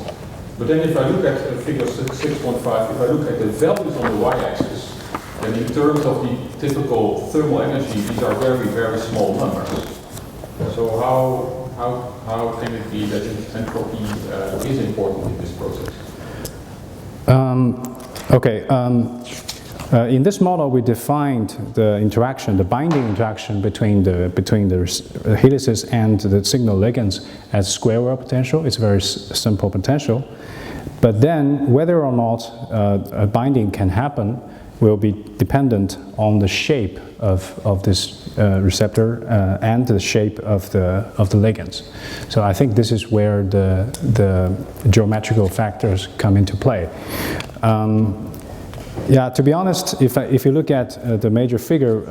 Speaker 5: but then if I look at figure 6.5, if I look at the values on the y-axis, then in terms of the typical thermal energy, these are very, very small numbers. So how can it be that entropy is important in this process?
Speaker 1: In this model, we defined the interaction, the binding interaction between the helices and the signal ligands as square wave potential. It's a very simple potential. But then, whether or not a binding can happen will be dependent on the shape of this receptor and the shape of the ligands. So I think this is where the geometrical factors come into play. Yeah, to be honest, if you look at the major figure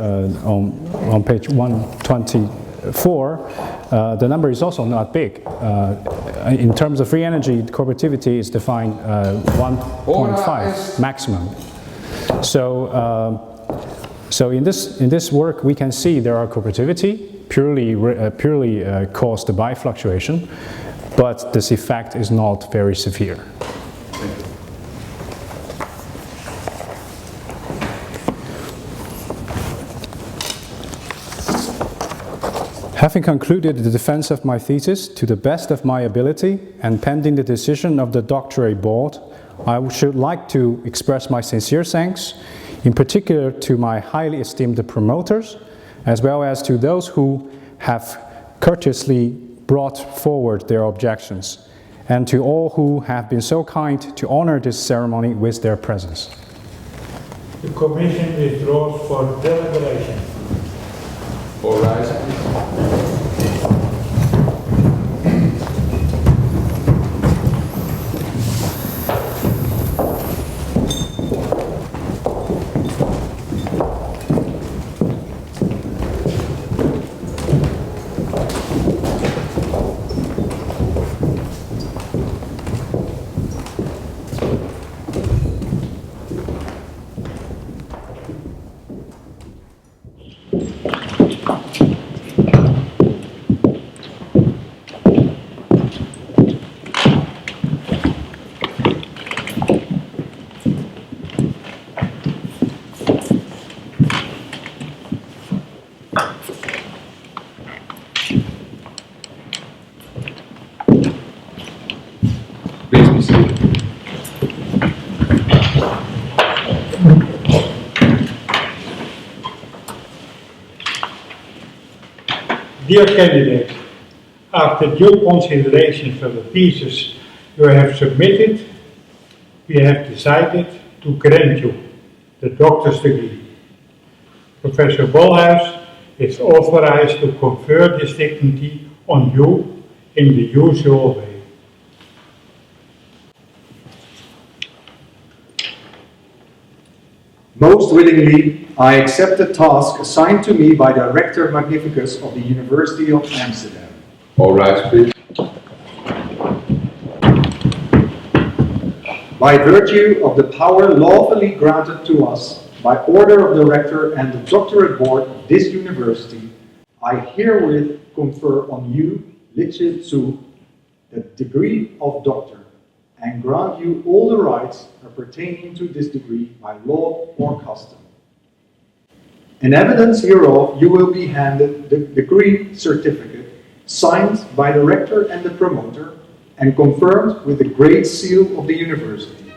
Speaker 1: on page 124, the number is also not big. In terms of free energy, cooperativity is defined 1.5 maximum. So in this work, we can see there are cooperativity purely caused by fluctuation, but this effect is not very severe. Having concluded the defense of my thesis to the best of my ability and pending the decision of the doctorate board, I should like to express my sincere thanks, in particular to my highly esteemed promoters, as well as to those who have courteously brought forward their objections, and to all who have been so kind to honor this ceremony with their presence.
Speaker 3: The Commission withdraws for deliberation.
Speaker 2: All rise, please. Please be seated.
Speaker 3: Dear candidate, after due consideration of the thesis you have submitted, we have decided to grant you the doctor's degree. Professor Bolhuis is authorized to confer this dignity on you in the usual way.
Speaker 8: Most willingly, I accept the task assigned to me by the Rector Magnificus of the University of Amsterdam.
Speaker 2: All rise, please.
Speaker 8: By virtue of the power lawfully granted to us by order of the Rector and the Doctorate Board of this university, I herewith confer on you, Lizhe Zhu, the degree of Doctor, and grant you all the rights pertaining to this degree by law or custom. In evidence hereof, you will be handed the degree certificate, signed by the Rector and the promoter, and confirmed with the Great Seal of the University.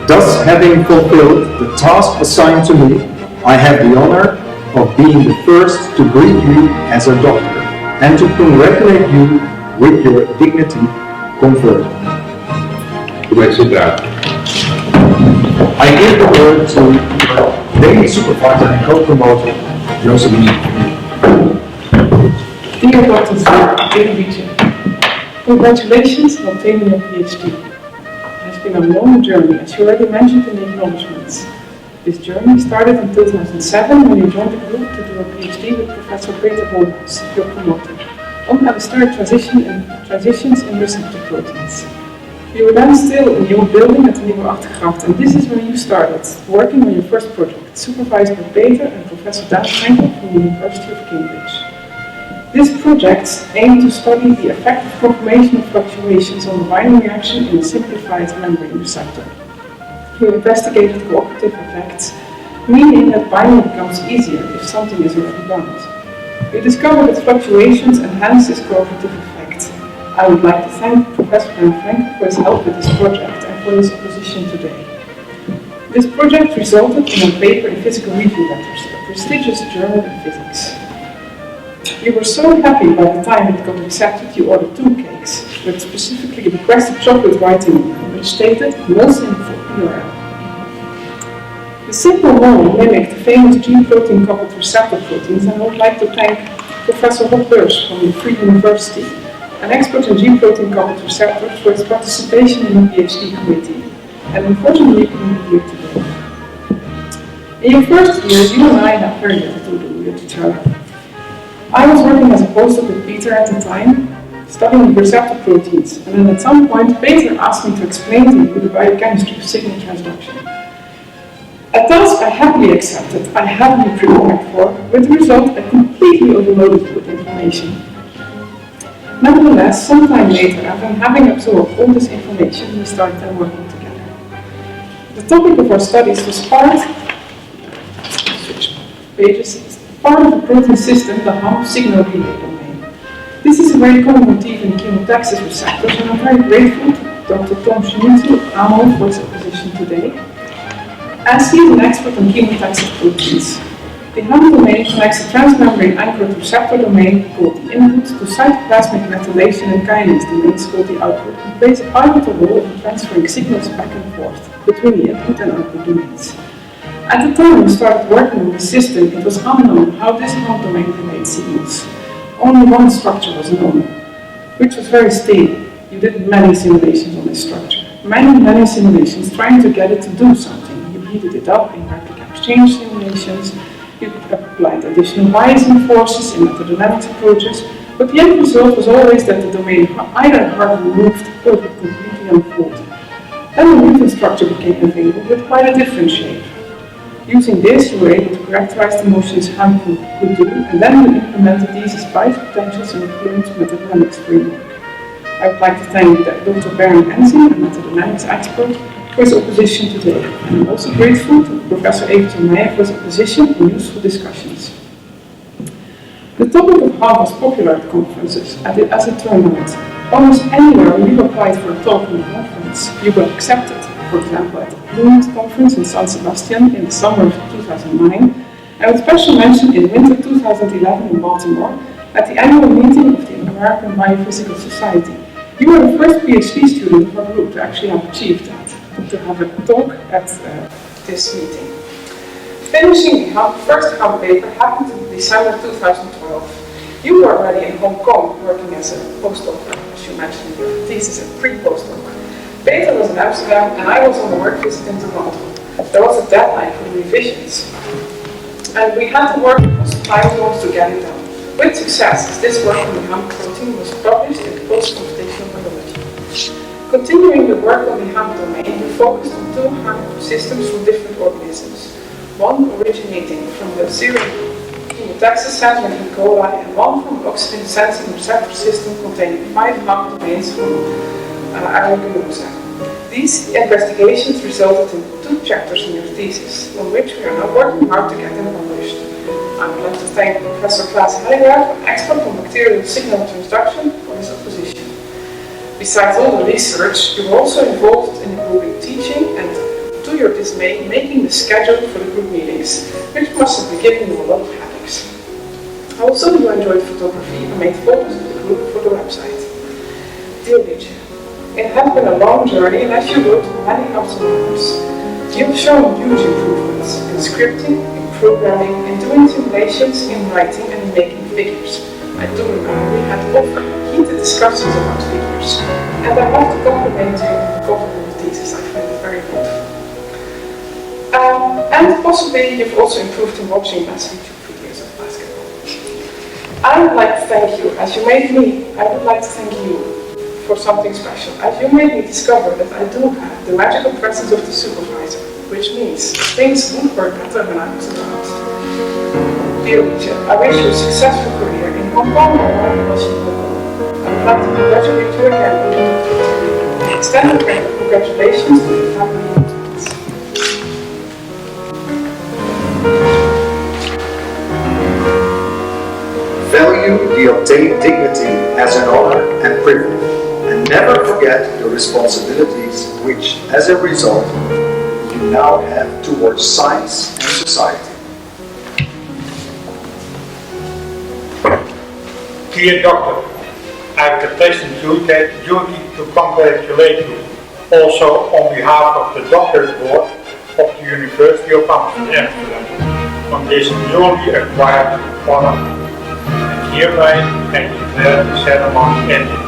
Speaker 8: Thus, having fulfilled the task assigned to me, I have the honor of being the first to greet you as a doctor and to congratulate you with your dignity conferred.
Speaker 2: You may sit down.
Speaker 8: I give the word to your daily supervisor and co-promoter, Josephine.
Speaker 9: Dear Dr. Zhu, dear Lizhe, congratulations on obtaining your PhD. It has been a long journey, as you already mentioned in the acknowledgements. This journey started in 2007 when you joined the group to do a PhD with Professor Peter Bolhuis, your promoter, on allosteric transitions in receptor proteins. You were then still in your building at the Nieuwe Achtergracht, and this is when you started working on your first project, supervised by Peter and Professor Daan Frankel from the University of Cambridge. This project aimed to study the effective conformational fluctuations on the binding reaction in a simplified membrane receptor. You investigated cooperative effects, meaning that binding becomes easier if something is already bound. You discovered that fluctuations enhance this cooperative effect. I would like to thank Professor Daan Frankel for his help with this project and for his opposition today. This project resulted in a paper in Physical Review Letters, a prestigious journal in physics. You were so happy by the time it got accepted you ordered 2 cakes, with specifically requested chocolate writing, which stated MolSim for PRL. The simple model mimicked the famous G-protein coupled receptor proteins, and I would like to thank Professor Hoff from the Free University, an expert in G-protein coupled receptors, for his participation in the PhD committee, and unfortunately you couldn't be here today. In your first years, you and I had very little to do with each other. I was working as a postdoc with Peter at the time, studying receptor proteins, and then at some point Peter asked me to explain to you the biochemistry of signal transduction. A task I happily accepted, I hadn't been prepared for, with the result I completely overloaded you with information. Nevertheless, sometime later, after having absorbed all this information, we started then working together. The topic of our studies was part of the protein system, the Hoff signal relay domain. This is a very common motif in chemotaxis receptors, and I'm very grateful to Dr. Tom Schmitz for his position today, as he is an expert on chemotaxis proteins. The Hoff domain connects the transmembrane anchored receptor domain, called the input, to cytoplasmic methylation and kinase domains, called the output, and plays a pivotal role in transferring signals back and forth between the input and output domains. At the time we started working on the system, it was unknown how this Hoff domain relayed signals. Only one structure was known, which was very stable. You did many simulations on this structure. Many simulations trying to get it to do something. You heated it up in replica exchange simulations, you applied additional biasing forces in metadynamics approaches, but the end result was always that the domain either hardly moved or it would completely unfold. Then the Newton structure became available with quite a different shape. Using this, you were able to characterize the motions Hoff could do, and then we implemented these as bias potentials in the fluent metadynamics framework. I would like to thank Dr. Bernd Enzing, a metadynamics expert, for his opposition today. And I'm also grateful to Professor Evert Meijer for his opposition and useful discussions. The topic of Hoff was popular at conferences, as it turned out. Almost anywhere when you applied for a talk in a conference, you got accepted. For example, at the Bloom's conference in San Sebastian in the summer of 2009, and with special mention in winter 2011 in Baltimore at the annual meeting of the American Biophysical Society. You were the first PhD student of our group to actually have achieved that, to have a talk at this meeting. Finishing the first Hoff paper happened in December 2012. You were already in Hong Kong working as a postdoc, as you mentioned in your thesis, a pre-postdoc. Peter was in Amsterdam and I was on a work visit in Toronto. There was a deadline for the revisions. And we had to work across time zones to get it done. With success, as this work on the Hoff protein was published in Post-Computational Biology. Continuing the work on the Hoff domain, we focused on two Hoff systems from different organisms. One originating from the serum chemotaxis center in E. coli, and one from the oxygen sensing receptor system containing 5 Hoff domains from Agaricinosa. These investigations resulted in 2 chapters in your thesis, on which we are now working hard to get them published. I would like to thank Professor Klaas Hellegaard, an expert on bacterial signal transduction, for his opposition. Besides all the research, you were also involved in improving teaching and, to your dismay, making the schedule for the group meetings, which must have been giving you a lot of headaches. Also, you enjoyed photography and made photos of the group for the website. Dear Lizhe, it has been a long journey, and as you wrote many ups and downs, you've shown huge improvements in scripting, in programming, in doing simulations, in writing, and in making figures. I do remember we had often heated discussions about figures, and I want to compliment you on the cover of the thesis. I find it very good. And possibly you've also improved in watching less YouTube videos of basketball. I would like to thank you, as you made me, I would like to thank you for something special, as you made me discover that I do have the magical presence of the supervisor, which means things would work better when I was around. Dear Lizhe, I wish you a successful career in Hong Kong or wherever else you will go. I would like to congratulate you again on your doctorate. Extend a congratulations to your family and friends.
Speaker 8: Value the obtained dignity as an honor and privilege, and never forget the responsibilities which, as a result, you now have towards science and society.
Speaker 3: Dear Doctor, I have the pleasant duty to congratulate you also on behalf of the Doctorate Board of the University of Amsterdam on this newly acquired honor. And hereby I declare the ceremony ended.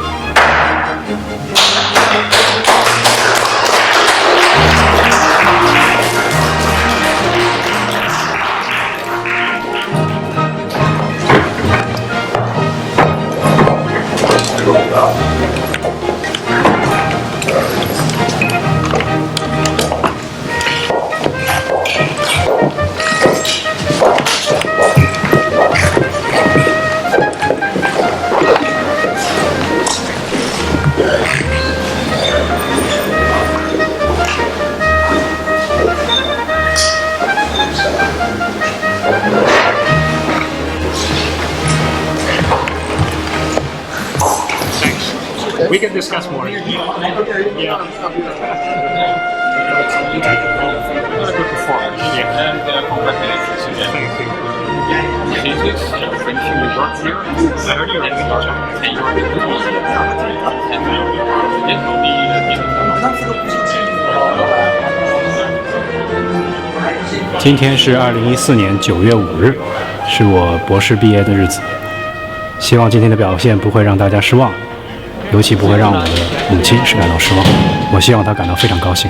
Speaker 1: We can discuss more.
Speaker 10: Okay.
Speaker 1: Yeah.
Speaker 10: Good performance.
Speaker 1: Yeah.
Speaker 10: And congratulations again.
Speaker 1: Thank you.
Speaker 10: Thesis, finishing the work here. I heard you already got and you are doing it. And this will be the
Speaker 1: 今天是2014年9月5日，是我博士毕业的日子。希望今天的表现不会让大家失望，尤其不会让我的母亲是感到失望。我希望她感到非常高兴。